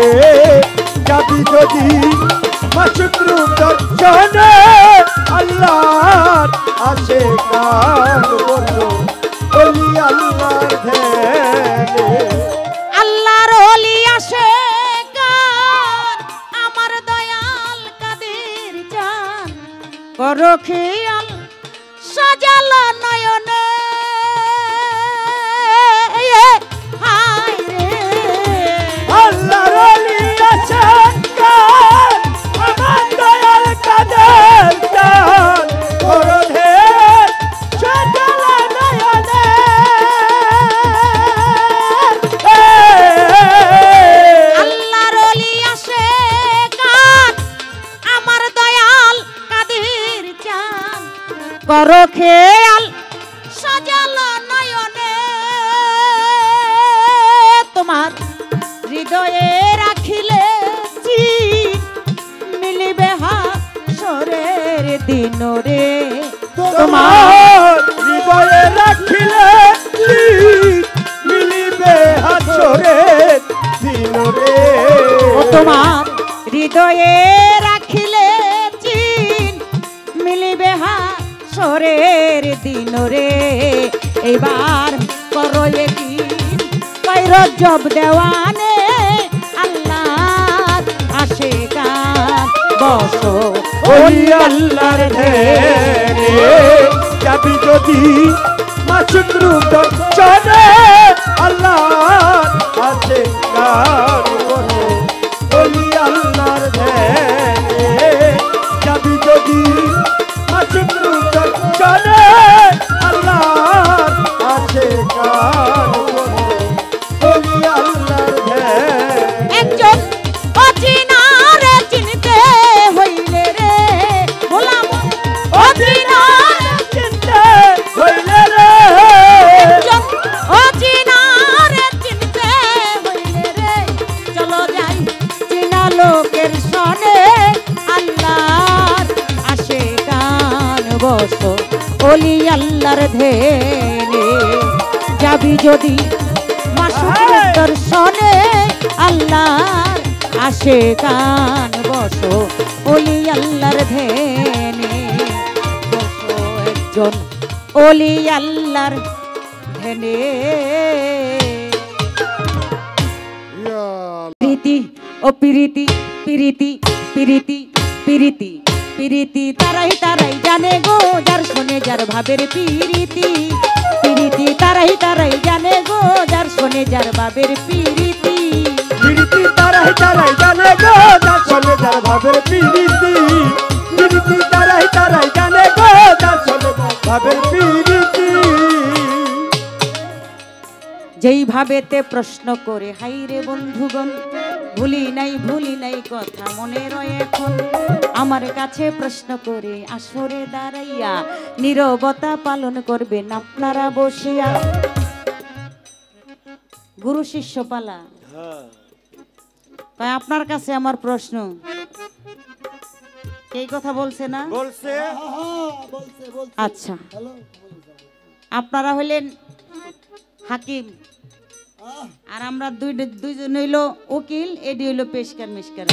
যাবি যদি মাসুকরূপ দর্শনে আল্লাহর আছে কার বন্ধু বলি আল্লাহর ধ্যানে আল্লাহর ওলি আসে গান আমার দয়াল কাদের জান করো খেয়াল সাজালো নয়নে হায় রে আল্লাহর ওলি আছেন কার আমার দয়াল কাদের জান করোধে সাজালা নয়নে আল্লাহর ওলি আসে গান আমার দয়াল কাদের জান করো খেয়াল সাজালো নয়নে তোমার হৃদয়ে রাখিলে চিন মিলিবে হাসরের দিন রে তোমার তোমার হৃদয়ে রাখিলে মিলিবে হাসরে দিন রে ও তোমার হৃদয়ে রাখিলে চিন মিলিবে হাসরের দিন রে এবার করো একদিন কইর জব দেওয়ানে আল্লাহ আসে গান বসো ওই আল্লাহর ধ্যানে যাবি যদি মাসুকরূপ দর্শনে আল্লাহর আছে কার বন্ধু ওই আল্লাহর ধ্যানে যাবি যদি মাসুকরূপ দর্শনে আল্লাহর আছে কার বন্ধু ওই আল্লাহর ধ্যানে একজন অচিনারে চিনতে হইলে রে বললাম অচিনারে চিনতে হইলে রে একজন অচিনারে চিনতে হইলে রে চলো যাই চিনা লোকের সনে আল্লাহর আসে কান বসো ওলি আল্লাহর ধেনে যাবি যদি মাসুকের দর্শনে আল্লাহর আসে কান বসো ওলি আল্লাহর ধেনে বসো একজন ওলি আল্লাহর ধেনে ইয়া প্রীতি ও প্রীতি প্রীতি প্রীতি প্রীতি প্রীতি তারাই তারাই জানে গো যার শোনে যার ভাবের প্রীতি প্রীতি তারাই তারাই জানে গো যার শোনে যার ভাবের প্রীতি প্রীতি তারাই তারাই জানে গো যার শোনে যার ভাবের প্রীতি প্রীতি তারাই তারাই জানে গো যার শোনে যার ভাবের প্রীতি যেই ভাবেতে প্রশ্ন করে হাই রে বন্ধুগণ ভুলি নাই কথা মনে রয়ে এখন আমার কাছে প্রশ্ন করে আসরে দাঁড়াইয়া নীরবতা পালন করবেন আপনারা বসিয়া। গুরু শিষ্য পালা তাই আপনার কাছে আমার প্রশ্ন, এই কথা বলছে না? বলছে বলছে বলছে আচ্ছা, হ্যালো আপনারা হইলেন হাকিম আর আমরা দুইজন হইল উকিল, এডি হইল পেশকার মিশকার।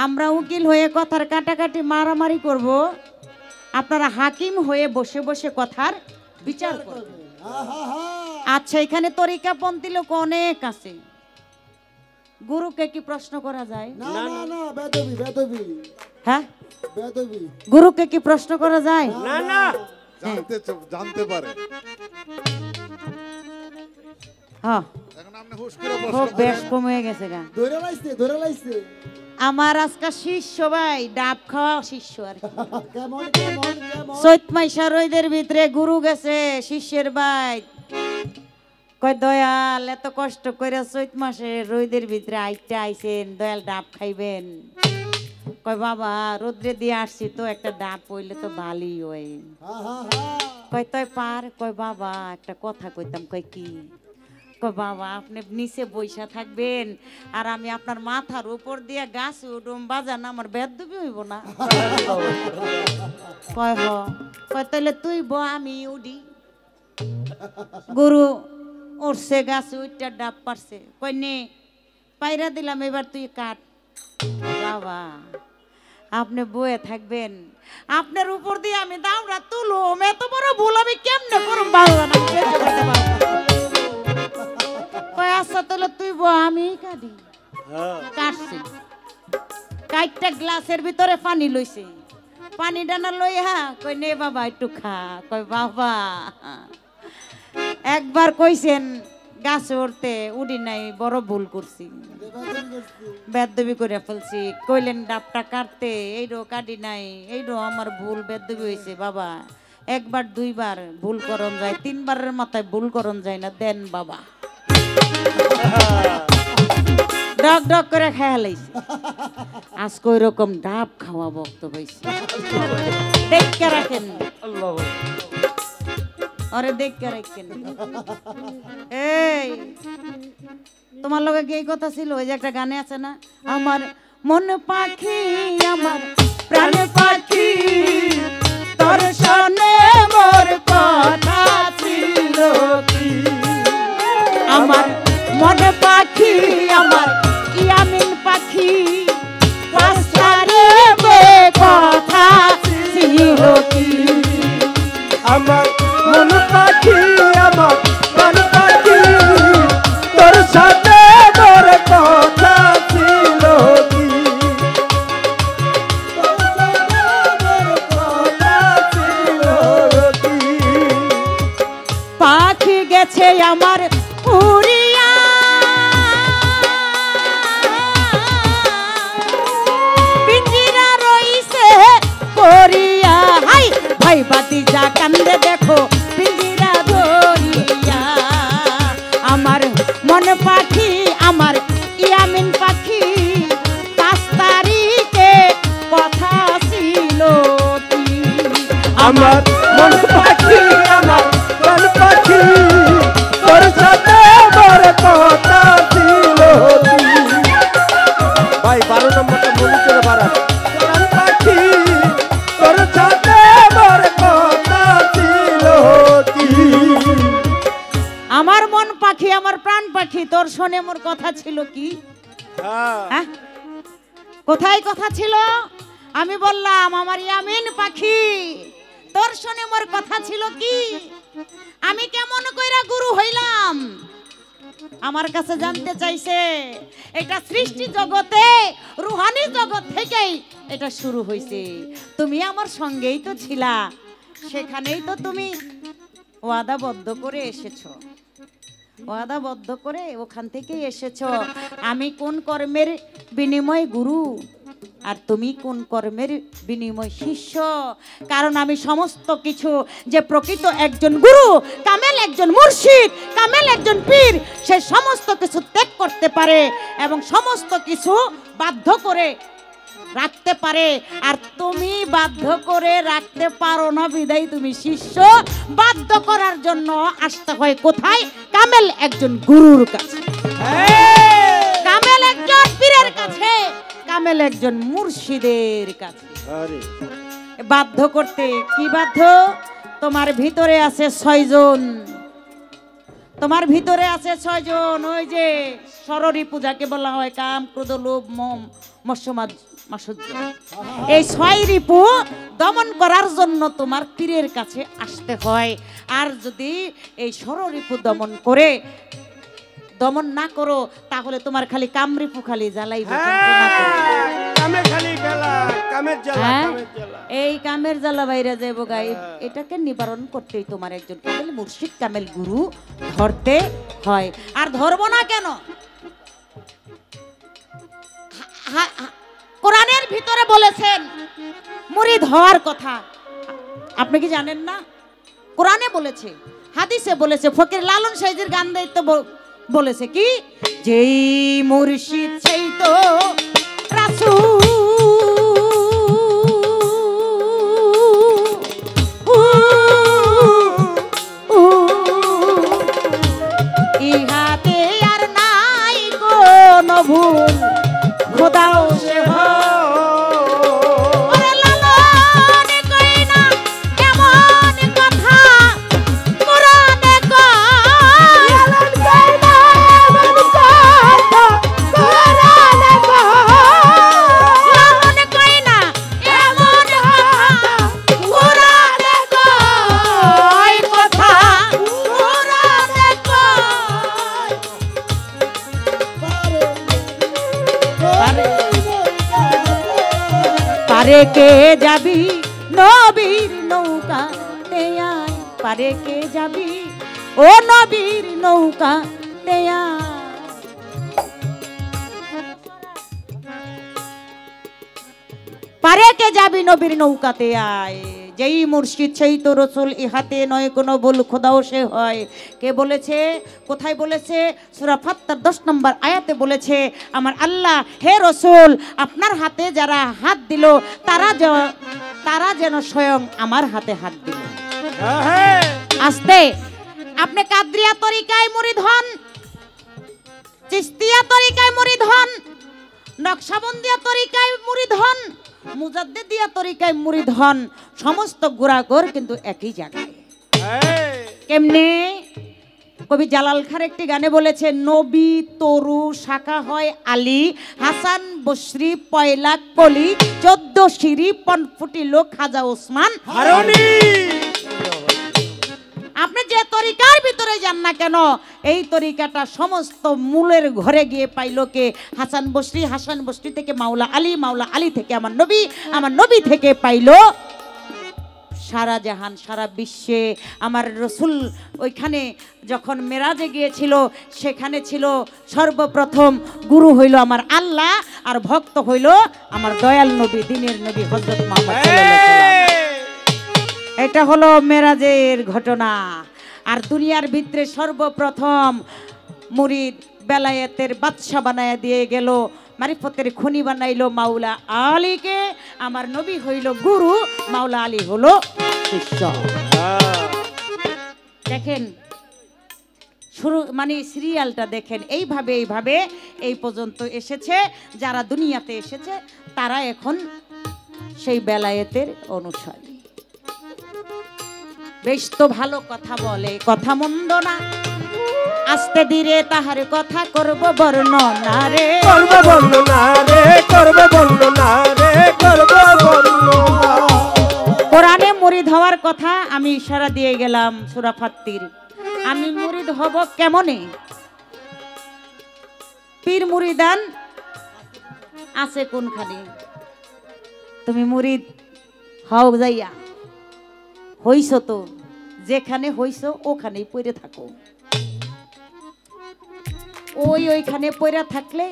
আমরা উকিল হয়ে কথার কাটাকাটি মারামারি করব, আপনারা হাকিম হয়ে বসে বসে কথার বিচার করবেন। আচ্ছা, এখানে তরিকাপন্থী লোক অনেক আছে, গুরুকে কি প্রশ্ন করা যায়? না না না বেদবি বেদবি হ্যাঁ, বেদবি গুরুকে কি প্রশ্ন করা যায়? না না জানতে পারে। হ্যাঁ, এখন আপনি হুশ করে খুব প্রশ্ন বেশ করেন। কমে গেছে গা। ধরে লাইছে আমার আজকে শিষ্য ভাই ডাব খাওয়া শিষ্য আর কি। কেমন কেমন কেমন চৈত মাইশা রইদের ভিতরে গুরু গেছে শিষ্যের ভাই, কয় দয়াল এত কষ্ট করে চৈত মাসে রইদের ভিতরে আইতে আইছেন, দয়াল ডাব খাইবেন। কয় বাবা রোদ্রে দিয়ে আসছি তো, একটা ডাব পইলে তো ভালোই হয়। কয় তয় পার? কয় বাবা একটা কথা কইতাম। কয় কি? কয় বাবা আপনি নিচে বইসা থাকবেন আর আমি আপনার মাথার উপর দিয়ে গাছ উডুম বাজান, আমার বেদবি হইব না? কয় হ। কয় তাহলে তুই আমি উডি। গুরু উঠছে গাছে, উঠটা ডাব পারছে। কয় নে পায়রা দিলাম, এবার তুই কাট। বাবা আপনি বয়ে থাকবেন, আপনার উপর দিয়ে আমি দামরা তুলুম, এত বড় ভুল আমি কেমনে করুম? কয় আচ্ছা তাহলে তুই আমি কাটি। কাটছি, কাইটটা গ্লাসের ভিতরে পানি লইছে, পানি ডানা লইয়া কই নে বাবা একটু খা। কয় বাবা একবার কইছেন গাছে উঠতে উড়ি নাই, বড় ভুল করছি, বেদবি করে ফেলছি। কইলেন ডাবটা কাটতে, এইরো কাটি নাই, এইরো আমার ভুল বেদবি হয়েছে। বাবা একবার দুইবার ভুল করন যায়, তিনবারের মাথায় ভুল করন যায় না, দেন বাবা। ডক ডক করে খেয়া লাইছে। আজকে ওই রকম ডাব খাওয়া বক্তব্য হয়েছে, দেখে রাখেন আরে দেখে রাখেন। এই তোমার লগে কি এই কথা ছিল? ওই যে একটা গানে আছে না, আমার মন পাখি আমার প্রাণ পাখি তোর শোনে মোর কথা ছিল কি? আমার মন পাখি আমার ইয়ামিন পাখি পাশারে মে কথা ছিল কি? আমার মন পাখি আমার প্রাণ পাখি তোর সাথে মোর কথা ছিল কি? পাখি গেছে আমার উড়িয়া, পিঞ্জিরা রইছে পরিয়া। হাই ভাই বাতি যা কান্দে দেখো পিঞ্জিরা ধরিয়া। আমার মন পাখি আমার ইয়ামিন পাখি 5 তারিখে কথা ছিল কি? আমার মন পাখি আমার প্রাণ পাখি তোর সাথে মোর কথা ছিল কি? ভাই 12 নম্বরটা মনে করে বাড়া। প্রাণ পাখি তোর সাথে মোর কথা ছিল কি? আমার মন পাখি আমার প্রাণ পাখি তোর শোনে মোর কথা ছিল কি? হ্যাঁ, কোথায় কথা ছিল? আমি বললাম আমার ইয়ামিন পাখি তোর শোনে মোর কথা ছিল কি? আমি কেমন কইরা গুরু হইলাম? আমার কাছে জানতে চাইছে। এটা সৃষ্টি জগতে রুহানি জগৎ থেকেই এটা শুরু হয়েছে। তুমি আমার সঙ্গেই তো ছিলা, সেখানেই তো তুমি ওয়াদাবদ্ধ করে এসেছো, ওয়াদাবদ্ধ করে ওখান থেকেই এসেছো। আমি কোন কর্মের বিনিময়ে গুরু আর তুমি কোন কর্মের বিনিময় শিষ্য? কারণ আমি সমস্ত কিছু, যে প্রকৃত একজন গুরু, কামেল একজন মুর্শিদ, কামেল একজন পীর, সে সমস্ত কিছু ত্যাগ করতে পারে এবং সমস্ত কিছু বাধ্য করে রাখতে পারে। আর তুমি বাধ্য করে রাখতে পারো না বিদায় তুমি শিষ্য। বাধ্য করার জন্য আসতে হয় কোথায়? কামেল একজন গুরুর কাছে, কামেল একজন পীরের কাছে, কামেল একজন মুর্শিদের কাছে। বাধ্য করতে কি বাধ্য? তোমার ভিতরে আছে 6 জন, তোমার ভিতরে আছে 6 জন। ওই যে সররি পূজাকে বলা হয় কাম, ক্রোধ, লোভ, মোহ, মৎস্যমাদ, মাসুজ্য। এই 6 রিপু দমন করার জন্য তোমার পীরের কাছে আসতে হয়। আর যদি এই সররিপু দমন না করো, তাহলে তোমার খালি কামরিপু খালি জ্বালাইবে। এই কামের জ্বালা বাইরে যাবো গাই। এটাকে নিবারণ করতেই তোমার একজন কামেল মুর্শিদ, কামেল গুরু ধরতে হয়। আর ধরবো না কেন? কোরআনের ভিতরে বলেছেন মুরিদ হওয়ার কথা, আপনি কি জানেন না? কোরআনে বলেছে, হাদিসে বলেছে, ফকির লালন সাইজির গান দায়িত্ব বলেছে কি, যেই মুর্শিদ সেই তো রাসূল, ইহাতে আর নাই কোনো ভুল, খোদাও সে পারে কে যাবি নবীর নৌকা তেয়াই, পারে কে যাবি ও নবীর নৌকা তেয়াই। পারে কে যাবি নবীর নৌকাতে আয়, যেই মুর্শিদ সেই তো রসুল, ইহাতে নয় কোনো ভুল, খোদাও সে হয়। কে বলেছে? কোথায় বলেছে? সূরা ফাত্তার 10 নম্বর আয়াতে বলেছে, আমার আল্লাহ হে রসুল আপনার হাতে যারা হাত দিল তারা যেন স্বয়ং আমার হাতে হাত দিল। আস্তে, আপনি কাদরিয়া তরিকায় মুরিদ হন, চিশতিয়া তরিকায় মুরিদ হন, নকশবন্দিয়া তরিকায় মুরিদ হন, মুজাদ্দিদিয়া তরিকায় মুরিদ হন, সমস্ত গোড়াগোর কিন্তু একই জায়গায়। কেমনে? কবি জালাল খান একটি গানে বলেছে, নবী তরু শাখা হয় আলী, হাসান বসরি পয়লা কলি, 14 সিঁড়ি পনফুটি লোক খাজা ওসমান হারুনি। আপনি যে তরিকার ভিতরে যান না কেন, এই তরিকাটা সমস্ত মূলের ঘরে গিয়ে পাইলো কে? হাসান বসরি, হাসান বসরি থেকে মাওলা আলী, মাওলা আলী থেকে আমার নবী, আমার নবী থেকে পাইলো সারা জাহান, সারা বিশ্বে। আমার রসুল ওইখানে যখন মেরাজে গিয়েছিল, সেখানে ছিল সর্বপ্রথম গুরু হইল আমার আল্লাহ, আর ভক্ত হইল আমার দয়াল নবী, দিনের নবী হযরত মুহাম্মদ সাল্লাল্লাহু আলাইহি ওয়াসাল্লাম। এটা হলো মেরাজের ঘটনা। আর দুনিয়ার ভিতরে সর্বপ্রথম মুরিদ বেলায়েতের বাদশা বানায়া দিয়ে গেল, মারিফতের খনি বানাইলো মাওলা আলীকে। আমার নবী হইল গুরু, মাওলা আলী হলো শিষ্য। দেখেন শুরু, মানে সিরিয়ালটা দেখেন, এইভাবে এইভাবে এই পর্যন্ত এসেছে। যারা দুনিয়াতে এসেছে তারা এখন সেই বেলায়েতের অনুসারী। বেশ তো ভালো কথা বলে, কথা মন্দ না, আস্তে ধীরে তাহার কথা করব বর্ণনা রে, করব বর্ণনা রে, করব বর্ণনা রে, করব বর্ণনা। কোরআনে মুরিদ হওয়ার কথা আমি ইশারা দিয়ে গেলাম সূরা ফাত্তির। আমি মুরিদ হব কেমনে? পীর মুরিদান আছে কোনখানে? তুমি মুরিদ হও যাইয়া, হইছ তো, যেখানে হইছ ওখানেই পড়ে থাকো। ওইখানে পড়ে থাকলে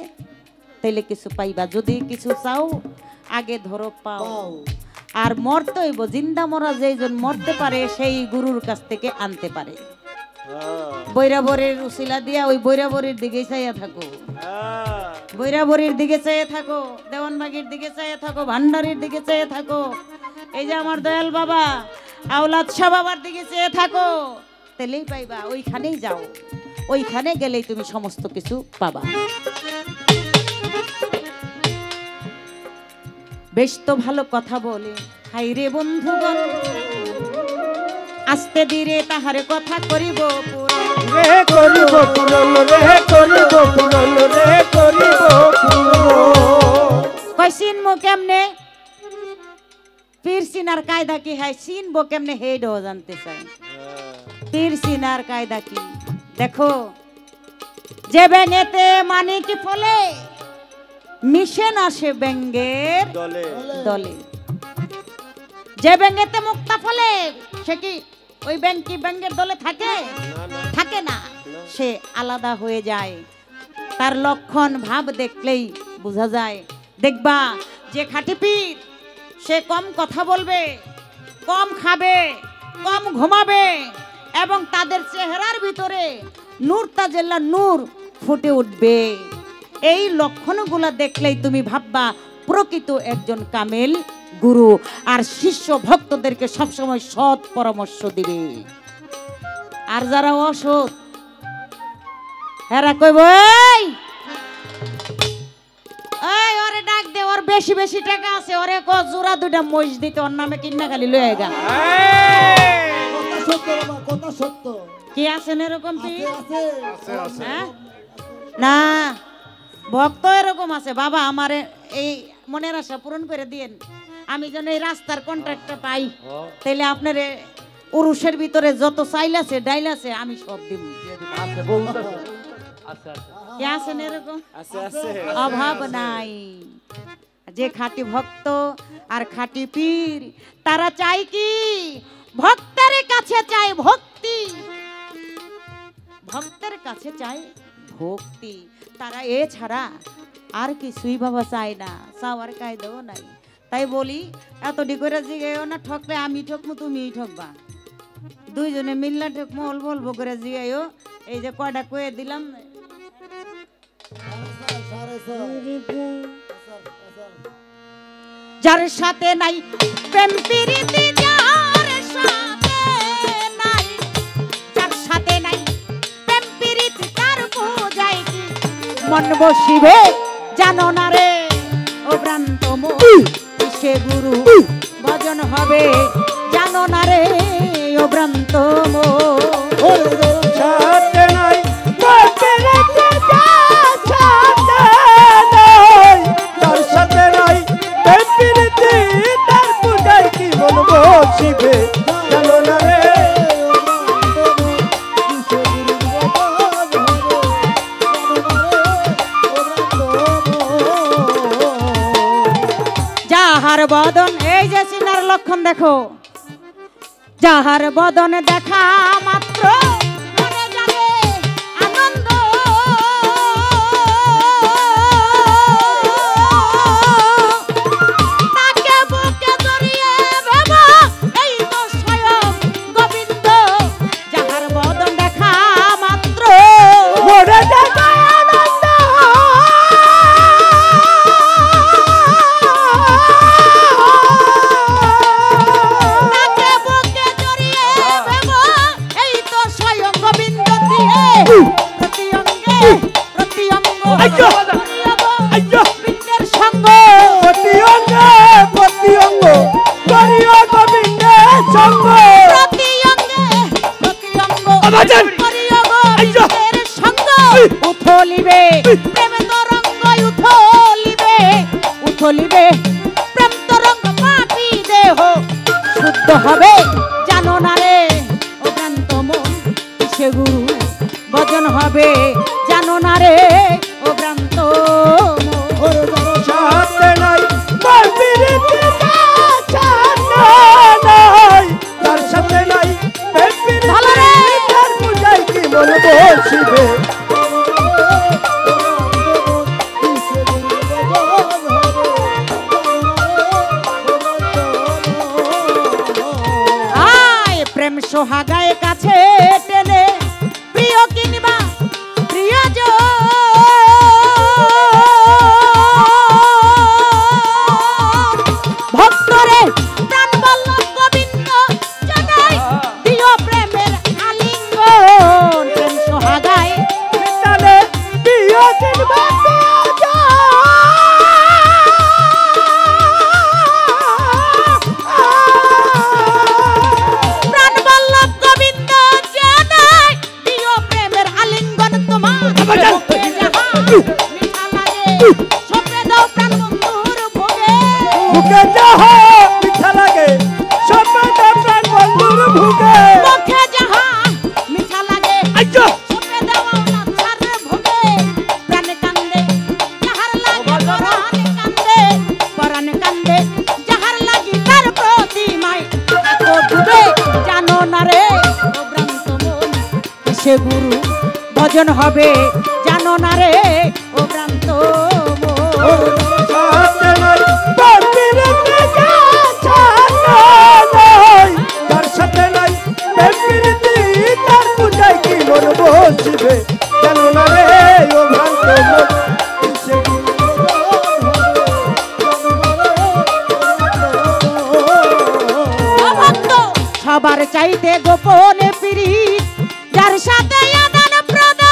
তাইলে কিছু পাইবা। যদি কিছু চাও আগে ধরো পাও পাও আর মরতে হইব জিন্দা মরা যেইজন মরতে পারে সেই গুরুর কাছ থেকে আনতে পারে বৈরাবরের উসিলা দিয়া ওই বৈরাবরের দিকে চাইয়া থাকো বৈরাবরের দিকে চেয়ে থাকো দেওয়ানবাগির দিকে চেয়ে থাকো ভান্ডারির দিকে চেয়ে থাকো এই যে আমার দয়াল বাবা আওলাদ শাহ বাবার দিকে চেয়ে থাকো তেলেই পাইবা ওইখানেই যাও ওইখানে গেলেই তুমি সমস্ত কিছু পাবা বেশ তো ভালো কথা বলে হাই রে বন্ধুগণ আস্তে ধীরে তাহার কথা করিব পুরন রে করিব পূরণ রে করিব পূরণ রে করিব পূরণ কই চিনবো কেমনে পীর চিনার কায়দা কি হয় চিনবো কেমনে হেডও জানতে চাই পীর চিনার কায়দা কি দেখো যে ব্যাঙেতে মানে কি ফলে মিশে না সে ব্যাঙের দলে দলে যে ব্যাঙেতে মুক্তা ফলে সে কি ওই ব্যাঙ কি ব্যাঙের দলে থাকে থাকে না সে আলাদা হয়ে যায় তার লক্ষণ ভাব দেখলেই বোঝা যায় দেখবা যে খাঁটি পীর সে কম কথা বলবে কম খাবে কম ঘুমাবে এবং তাদের চেহারার ভিতরে নূর তাজেল্লা নূর ফুটে উঠবে এই লক্ষণগুলো দেখলেই তুমি ভাববা প্রকৃত একজন কামেল গুরু আর শিষ্য ভক্তদেরকে সবসময় সৎ পরামর্শ দিবে আর যারা অসৎ এরা কইব এই ওরে ডাক দে ওর বেশি বেশি টাকা আছে ওরে ক জোড়া দুইটা মহিষ দিতে ওর নামে কিন্না খালি লয়ে গা কথা সত্য বাবা কথা সত্য কি আছেন এরকম পীর আছে আছে আছে হ্যাঁ? না ভক্ত এরকম আছে বাবা আমার এই মনের আশা পূরণ করে দিয়েন আমি যেন এই রাস্তার কন্ট্রাক্টটা পাই তাইলে আপনার উরুষের ভিতরে যত চাইল আছে ডাইল আছে আমি সব দিব কি আছেন এরকম অভাব নাই যে খাঁটি ভক্ত আর খাঁটি পীর তারা চাই কি ভক্তের কাছে চাই ভক্তি ভক্তের কাছে চাই ভক্তি তারা এ ছাড়া আর কিছুই বাবা চাই না চাওয়ার কায়দাও নাই তাই বলি এত ডিগরে জিগাইও না ঠকলে আমি ঠকবো তুমিই ঠকবা দুইজনে মিল্লা ঠকবো অল্প অল্প করে জিগাইও এই যে কয়টা কয়ে দিলাম যার সাথে নাই প্রেম প্রীতি যার সাথে নাই যার সাথে নাই প্রেম প্রীতি তার পূজায় কি মন বসিবে জানো না রে ও ভ্রান্ত মন সে গুরু ভজন হবে জানো না রে ও ভ্রান্ত মন সাথে নাই বাপেরেতে সাথে নাই তার সাথে নাই বাপেরেতে তার পূজায় কি মন বসিবে জানো না রে যাহার বদন এই যে সিনার লক্ষণ দেখো যাহার বদন দেখা মাত্র মনে জাগে আনন্দ তাকে বুকে জড়িয়ে ভেবো এই তো স্বয়ং গোবিন্দ যাহার বদন দেখা মাত্র মনে জাগে আনন্দ তাকে বুকে জড়িয়ে ভেবো এই তো স্বয়ং গোবিন্দ দিয়ে প্রতি অঙ্গে প্রতি অঙ্গ আইয়ো! আইয়ো! গোবিন্দের সঙ্গ প্রতি অঙ্গ করিও গোবিন্দের সঙ্গ প্রতি অঙ্গে প্রতি অঙ্গ আবাজান! করিও আইয়ো! গোবিন্দের সঙ্গ উথলিবে প্রেম তরঙ্গ উথলিবে প্রেম তরঙ্গ পাপি দেহ শুদ্ধ হবে জানো না রে ও ভ্রান্ত মন সে গুরু ভজন হবে জানো না রে ও ভ্রান্ত মন সাথে নাই বাপেরেতে সাথে নাই তার সাথে নাই বাপেরেতে ভালো রে! তার পূজায় কি মন বসিবে সোহাগায় কাছে টেনে প্রিয় কিনবা প্রিয়জন ভক্তরে প্রাণ বল্লভ গোবিন্দ জানাই দিও প্রেমের আলিঙ্গন প্রেম সোহাগায় টানে প্রিয় কিনবা প্রাণ বল্লভ গোবিন্দ জানাই দিও প্রেমের আলিঙ্গন তোমার মুখে যাহা মিঠা লাগে সপে দাও প্রাণ বন্ধুর ভোগে মুখে যাহা মিঠা লাগে সপে প্রাণ বন্ধুর ভুগে মুখে যাহা মিঠা লাগে আইজো সপে দাও লাচ্ছার ভোগে প্রাণে কান্দে যাহার লাগে পরাণে কান্দে যাহার লাগি তার প্রতিমায় এত ডুবে জানো না রে ও ভ্রান্ত মন কিসে গুরু ভজন হবে জানো না রে ও ভ্রান্ত মন সাথে নাই বাপির নাই তার সাথে নাই বাপির তার পূজায় কি মন বসিবে জানো না রে ও ভ্রান্ত মন কিসে ভক্ত সবার চাইতে গোপনে পিরিত যার সাথে আদান প্রদান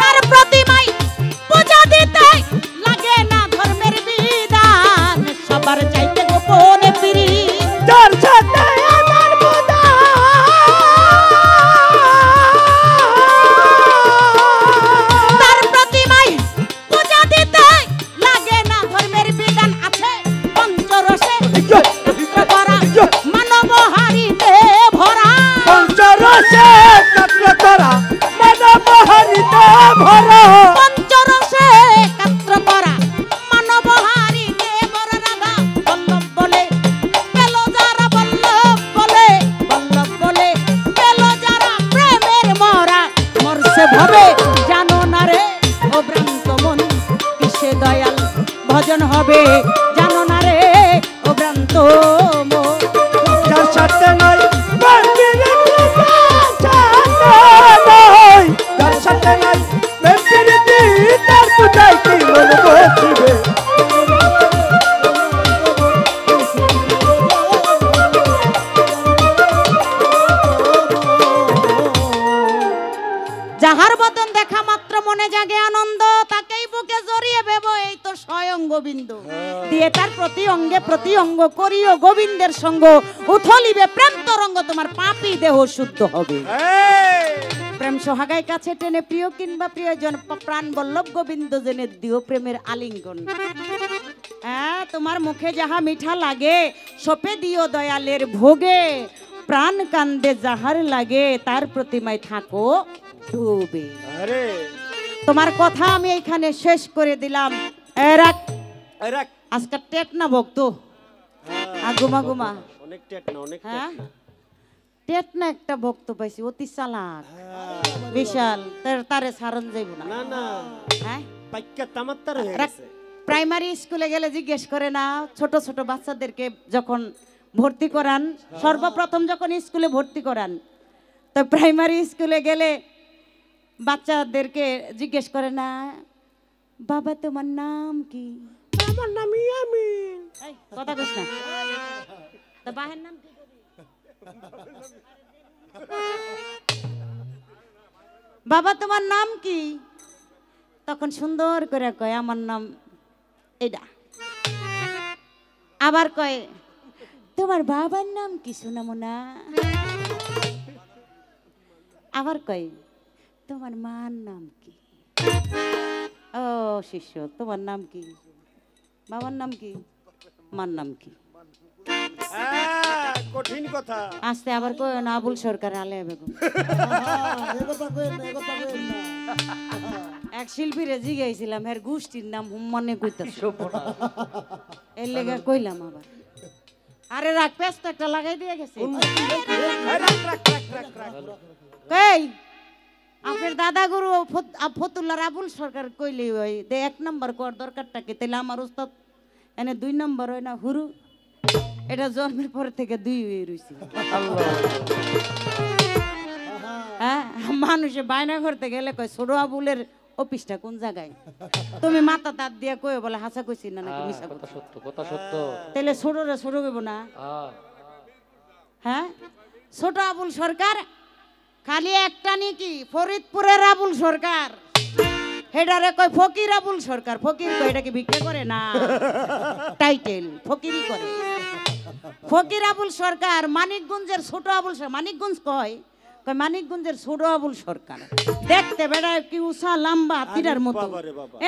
তার প্রতিমায় পূজা দিতে লাগে না ধর্মের বিধান সবার চাইতে গোপনে পিরিত তার সাথে আদান তার প্রতিমায় পূজা দিতে লাগে না ধর্মের বিধান আছে পঞ্চরসে করা মানব হারিতে ভরা পঞ্চরসে কাত্র করা মানব হারিতে ভরা পঞ্চরসে কাত্র করা মানব হারিতে ভরা রাধা বল্লভ বলে পেল যারা বল্লভ বলে পেল যারা প্রেমের মরা মরছে ভবে জানো না রে ও ভ্রান্ত মন কিসে দয়াল ভজন হবে জানো না রে ও ভ্রান্ত মন যার সাথে নাই বাপির যার সাথে নাই বাপির তার পূজায় কি মন বসিবে যাহার বদন দেখা মাত্র মনে জাগে আনন্দ তাকেই বুকে জড়িয়ে ভেবো এই তো স্বয়ং গোবিন্দ দিয়ে তার প্রতি অঙ্গ করিও গোবিন্দের সঙ্গ উথলিবে প্রেম তরঙ্গ তোমার পাপী দেহ শুদ্ধ হবে প্রেম সোহাগায় কাছে টেনে প্রিয় কিংবা প্রিয়জন প্রাণ বল্লভ গোবিন্দ জেনে দিও প্রেমের আলিঙ্গন হ্যাঁ তোমার মুখে যাহা মিঠা লাগে সপে দিও দয়ালের ভোগে প্রাণ কান্দে যাহার লাগে তার প্রতিমায় থাকো ডুবে আরে তোমার কথা আমি এখানে শেষ করে দিলাম রাখ আজকে টেট না ভক্ত গুমা গুমা অনেক টেট না অনেক হ্যাঁ টেট না একটা ভক্ত পাইছি অতি চালাক বিশাল তারে সারণ যাইব না না না হ্যাঁ পাইকা তামাত্তার হয়ে রাখ। গেছে প্রাইমারি স্কুলে গেলে জিজ্ঞেস করে না ছোট ছোট বাচ্চাদেরকে যখন ভর্তি করান সর্বপ্রথম যখন স্কুলে ভর্তি করান তো প্রাইমারি স্কুলে গেলে বাচ্চাদেরকে জিজ্ঞেস করে না বাবা তোমার নাম কি আমার নাম ইয়ামিন এই, কথা কইস না তো বাহের নাম কি বাবা তোমার নাম কি তখন সুন্দর করে কয় আমার নাম এইটা আবার কয় তোমার বাবার নাম কি সোনামোনা আবার কয় তোমার মার নাম কি ও শিষ্য তোমার নাম কি বাবার নাম কি মার নাম কি কঠিন কথা আস্তে আবার কয় না আবুল সরকার আলেয়া বেগম এক শিল্পীরে জিগাইছিলাম এর গোষ্ঠীর নাম হুম্মানে কইতাছে এর লেগা কইলাম আবার আরে রাখ পেস্ট একটা লাগাই দিয়ে গেছে কই আপনার দাদা গুরু ফতুল্লার আবুল সরকার কইলি ওই দে এক নাম্বার কর দরকারটা কি তাহলে আমার উস্তাদ এনে 2 নম্বর হয় না হুরু, এটা জন্মের পর থেকে 2 হয়ে রইছে। হ্যাঁ, মানুষে বায়না করতে গেলে কয় ছোট আবুলের অফিসটা কোন জায়গায়? তুমি মাথা তার দিয়ে কই বলে হাসা কইছি না নাকি মিছা কথা? সত্য কথা সত্য। তাহলে ছোটরে ছোট কইব না? হ্যাঁ, ছোট আবুল সরকার খালি একটা নাকি ফরিদপুরের আবুল সরকার, হেডারে কয় ফকির আবুল সরকার। ফকির কয় এটা কি ভিক্ষা করে না, টাইটেল ফকিরই করে। ফকির আবুল সরকার মানিকগঞ্জের ছোট আবুল সরকার। মানিকগঞ্জ কয় মানিকগঞ্জের ছোট আবুল সরকার, দেখতে বেড়া কি উষা লম্বা তিরার মতো,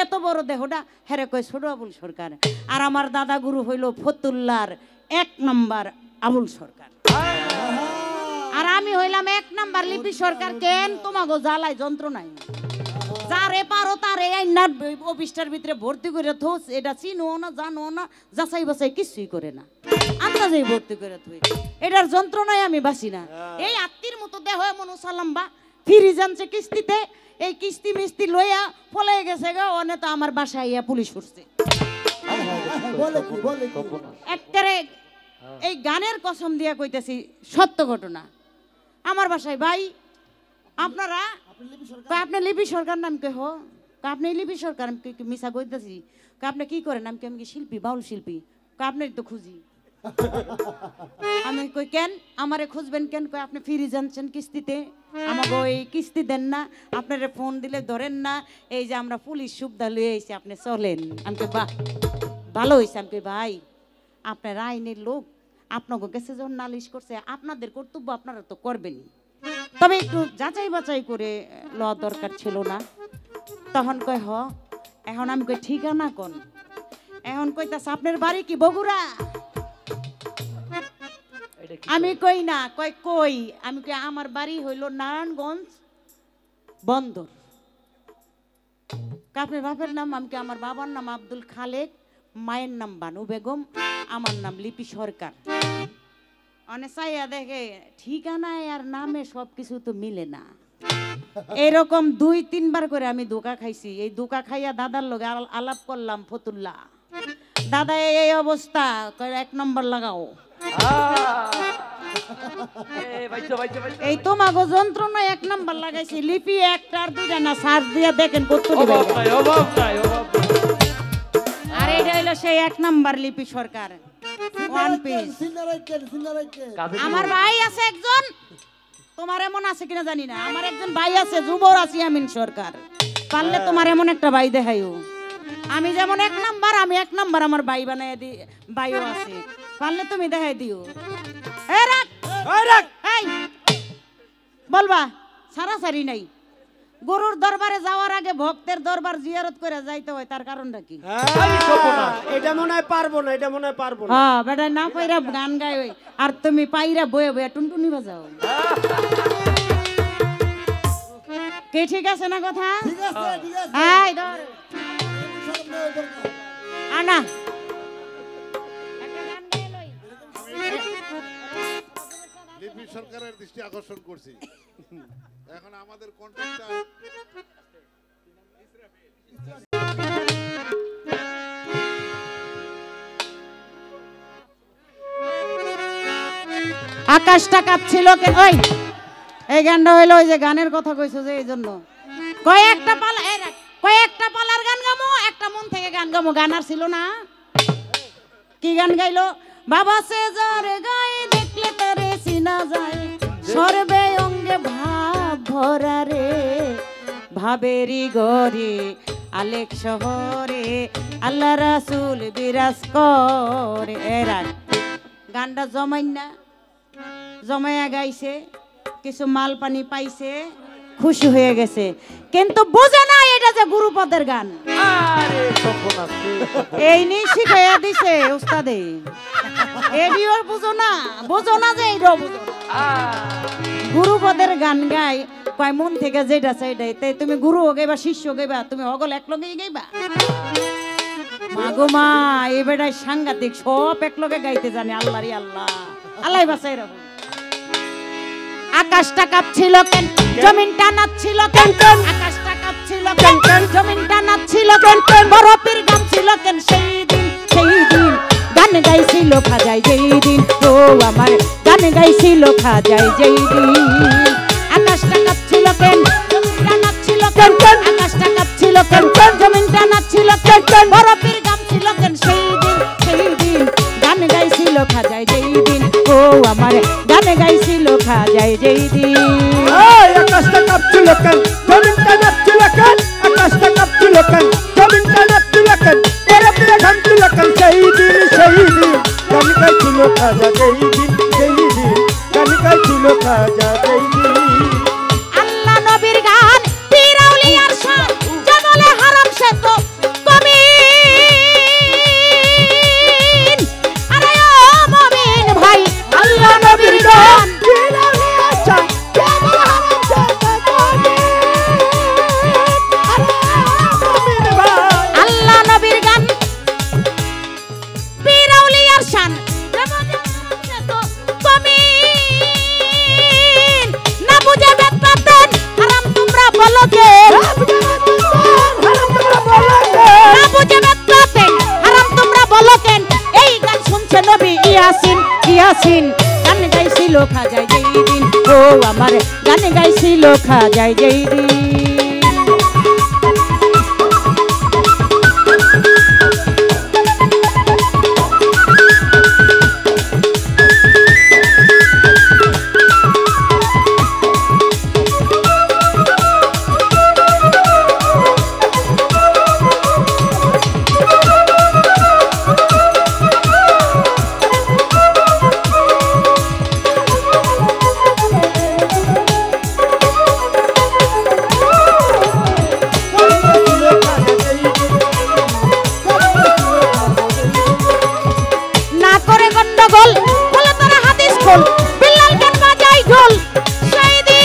এত বড় দেহটা, হেরে কয় ছোট আবুল সরকার। আর আমার দাদা গুরু হইল ফতুল্লার 1 নম্বর আবুল সরকার। আর আমি হইলাম 1 নম্বর লিপি সরকার। কেন তোমাগো জ্বালায় যন্ত্র নাই, যারে পারো তারে আইনার অফিসটার ভিতরে ভর্তি করে থোস, এটা চিনো না জানো না, যাচাই বাছাই কিছুই করে না, আন্দাজেই ভর্তি করে থুই। এটার যন্ত্রণায় আমি বাসি না। এই আত্মীর মতো দেহ এমন সালাম্বা ফিরি জানছে কিস্তিতে, এই কিস্তি মিস্তি লইয়া ফলে গেছে গা, অনে তো আমার বাসায় ইয়া পুলিশ উঠছে। একবারে এই গানের কসম দিয়া কইতেছি, সত্য ঘটনা। আমার বাসায় ভাই আপনারা আপনি লিপি সরকার নাম কে হো, আপনি লিপি সরকার মিশা কইতেছি, আপনি কি করেন? নাম কি আমি শিল্পী, বাউল শিল্পী। আপনি তো খুঁজি। আমি কই কেন আমারে খুঁজবেন কেন? কই আপনি ফিরি জানছেন কিস্তিতে, আমাকে ওই কিস্তি দেন না, আপনারে ফোন দিলে ধরেন না, এই যে আমরা পুলিশ সুবিধা লয়ে আইছি, আপনি চলেন। আমি কই বাহ ভালো হয়েছে। আমি কই ভাই আপনার আইনের লোক, আপনাকে কাছে যখন নালিশ করছে, আপনাদের কর্তব্য আপনারা তো করবেনই, তবে একটু যাচাই বাছাই করে লওয়া দরকার ছিল না? তখন কয় হ। এখন আমি কই ঠিকানা কোন? এখন কইতাছে আপনার বাড়ি কি বগুড়া? আমি কই না। কই কই? আমি কই আমার বাড়ি হইল নারায়ণগঞ্জ বন্দর। আপনার বাপের নাম? আমি কই আমার বাবার নাম আব্দুল খালেক, মায়ের নাম বানু বেগম, আমার নাম লিপি সরকার। অনেক চাইয়া দেখে ঠিকানায় আর নামে সবকিছু তো মিলে না। এরকম 2-3 বার করে আমি ধোকা খাইছি। এই ধোকা খাইয়া দাদার লগে আলাপ করলাম, ফতুল্লা দাদা এই অবস্থা, 1 নম্বর লাগাও। এই তোমাগো যন্ত্রণা 1 নম্বর লাগাইছি। লিপি 1টা আর 2টা না, সার্চ দিয়া দেখেন কত। আর এটা হইলো সেই 1 নম্বর লিপি সরকার, ওয়ান পিস। আমার ভাই আছে একজন, তোমার এমন আছে কিনা জানি না, আমার একজন ভাই আছে যুবরাজ আমিন সরকার। পারলে তোমার এমন একটা ভাই দেখাইও। আমি যেমন 1 নম্বর, আমি 1 নম্বর আমার ভাই বানাই দি, ভাইও আছে, পারলে তুমি দেখাই দিও। বলবা সারাসারি নাই। গুরুর দরবারে যাওয়ার আগে ভক্তের দরবার জিয়ারত করে যাইতে হয়, তার কারণটা কি? এটা মনে হয় পারবো না, এটা মনে হয় পারবো না। হ্যাঁ বেটা না পাইরা গান গায়, আর তুমি পাইরা বয়ে বয়ে টুনটুনি বাজাও। কে ঠিক আছে না কথা? এই ধর আনা লিপি সরকারের দৃষ্টি আকর্ষণ করছি। এখন আমাদের কন্ট্রাক্টর আকাশটা কাঁপছিল কেন? ওই এই গানটা হইলো ওই যে গানের কথা কইছো যে, এই জন্য কয়েকটা পালার গান গামো, একটা মন থেকে গান গামো। গান আর ছিল না? কি গান গাইলো? বাবা সে যারে গায়ে দেখলে তারে চিনা যায়, সর্বে অঙ্গে ভাব ভরা রে, ভাবেরি গরে আলেক শহরে আল্লাহ রাসূল বিরাজ করে। এরা গানটা জমাইন না, জমাইয়া গাইছে, কিছু মাল পানি পাইছে, খুশি হয়ে গেছে, কিন্তু বোঝে না এটা যে গুরুপদের গান। এই নিয়ে শিখাইয়া দিছে উস্তাদে। এডিওর বুঝো না যে এইটাও বুঝো না। গুরুপদের গান গাই কয় মন থেকে যেটা চাইটাই, তাই তুমি গুরু গাইবা শিষ্য গাইবা, তুমি অগল একলগেই গাইবা? মাগো মা, এই বেটাই সাংঘাতিক, সব একলগে গাইতে জানে। আল্লাহ রে আল্লাহ, আল্লাহ বাঁচাই রাখো। আকাশটা কাঁপছিল কেন, জমিনটা নাচছিল কেন, আকাশটা কাঁপছিল কেন, জমিনটা নাচছিল কেন, বরফের গাম ছিল কেন সেই দিন, সেই দিন গান গাইছিল খাজায় যেই দিন ও আমার গান গাইছিল খাজায় যেই দিন আকাশটা কাঁপছিল কেন জমিনটা নাচছিল কেন আকাশটা কাঁপছিল কেন জমিনটা নাচছিল কেন বরফের গাম ছিল কেন সেই দিন গান গাইছিল খাজায় যেই দিন ও আমার গান গাইছিল খাজায় যেই দিন আকাশটা কাঁপছিল কেন জমিনটা নাচছিল কেন আকাশটা কাঁপছিল কেন জমিনটা নাচছিল কেন বরফের গাম ছিল কেন সেই দিন গান গাইছিল খাজা যেই দিন গান গাইছিল খাজা যেই দিন আল্লাহ নবীর গান পীর আউলিয়ার শান জানালে হারাম সে তো কমিন আরে ও মুমিন ভাই আল্লাহ নবীর গান পীর আউলিয়ার শান জানালে হারাম সে তো কমিন আরে মুমিন ভাই আল্লাহ নবীর গান পীর আউলিয়ার শান জানালে হারাম সে তো কমিন না বুঝে বেতাতেন হারাম তোমরা বলো কে না বুঝে বেতাতেন হারাম তোমরা বলো কেন এই গান শুনছে নবী ইয়াসিন গান গাইছিল খাজায় যেই দিন ও আমার গান গাইছিল খাজায় যেই দিন না করে গন্ডগোল বলে তারা হাদিস খোল বিল্লাল গান বাজাই ঢোল সেই দিন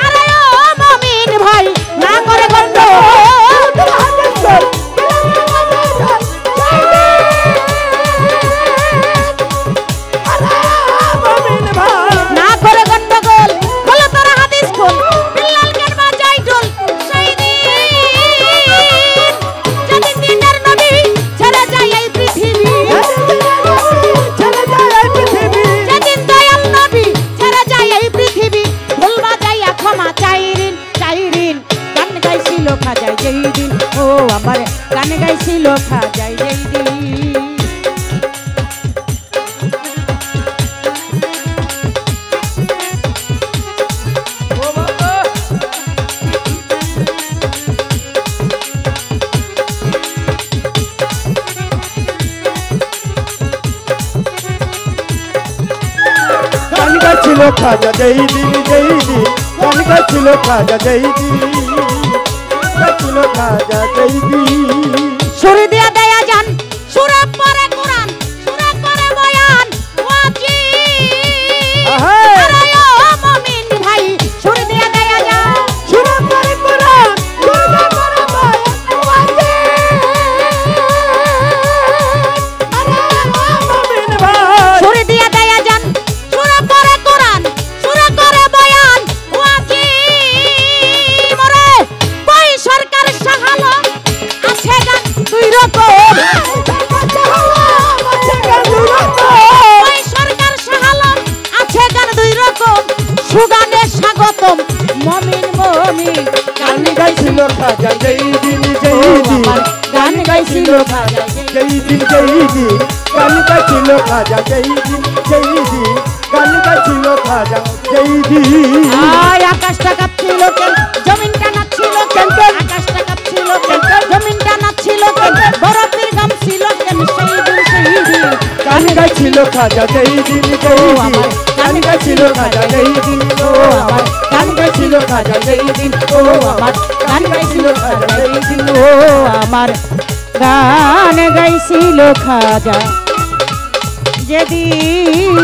আরে ও মুমিন ভাই না করে গন্ডগোল হাদিস খোল না করে গন্ডগোল বলে তারা হাদিস খোল বিল্লাল গান বাজাই ঢোল সেই দিন যেদিন দিনের নবী ছেড়ে যায় এই পৃথিবী যেদিন দয়াল নবী ছেড়ে যায় এই পৃথিবী ঢোল বাজাইয়া ক্ষমা চাইরিন গান গাইছিল খাজায় যেই দিন ও আমার গান গাইছিল খাজায় যেই দিন গান গাইছিল খাজা যেই দিন গান গাইছিল খাজা যেই দিন গাইছিল খাজা যেই দিন সুরে দিয়া দেয়া যান সুরে পরে কোরআন সুরে করে বয়ান ওয়াজিব আরে ও মুমিন ভাই সুরে দিয়া দেয়া যান সুরা করে কোরআন সুরা করে বয়ান আরে মুমিন ভাই সুরে দিয়া দেয়া যান সুরে পরে কোরআন সুরে করে বয়ান ওয়াজিব ওরে কই সরকার সাহালো আছে গান দুই রকম কই সরকার সাহালো আছে গান দুই রকম সুগানে স্বাগতম মমিন গান গাইছিল খাজা যেই দিন গান গাইছিল খাজা যেই দিন গান গাইছিল খাজা যেই দিন গান গাইছিল খাজা যেই দিন আয় আকাশটা কাঁপছিল কেন জমিনটা নাচছিল কেন আকাশটা কাঁপছিল কেন জমিনটা নাচছিল কেন বরফের গাম ছিল কেন সেই দিন গান গাইছিল খাজা যেই দিন গান গাইছিল খাজা যেই দিন গান গাইছিল খাজা যেই দিন ও আমার গান গাইছিল খাজা যেই দিন ও আমার গান গাইছিল খাজা যেদিন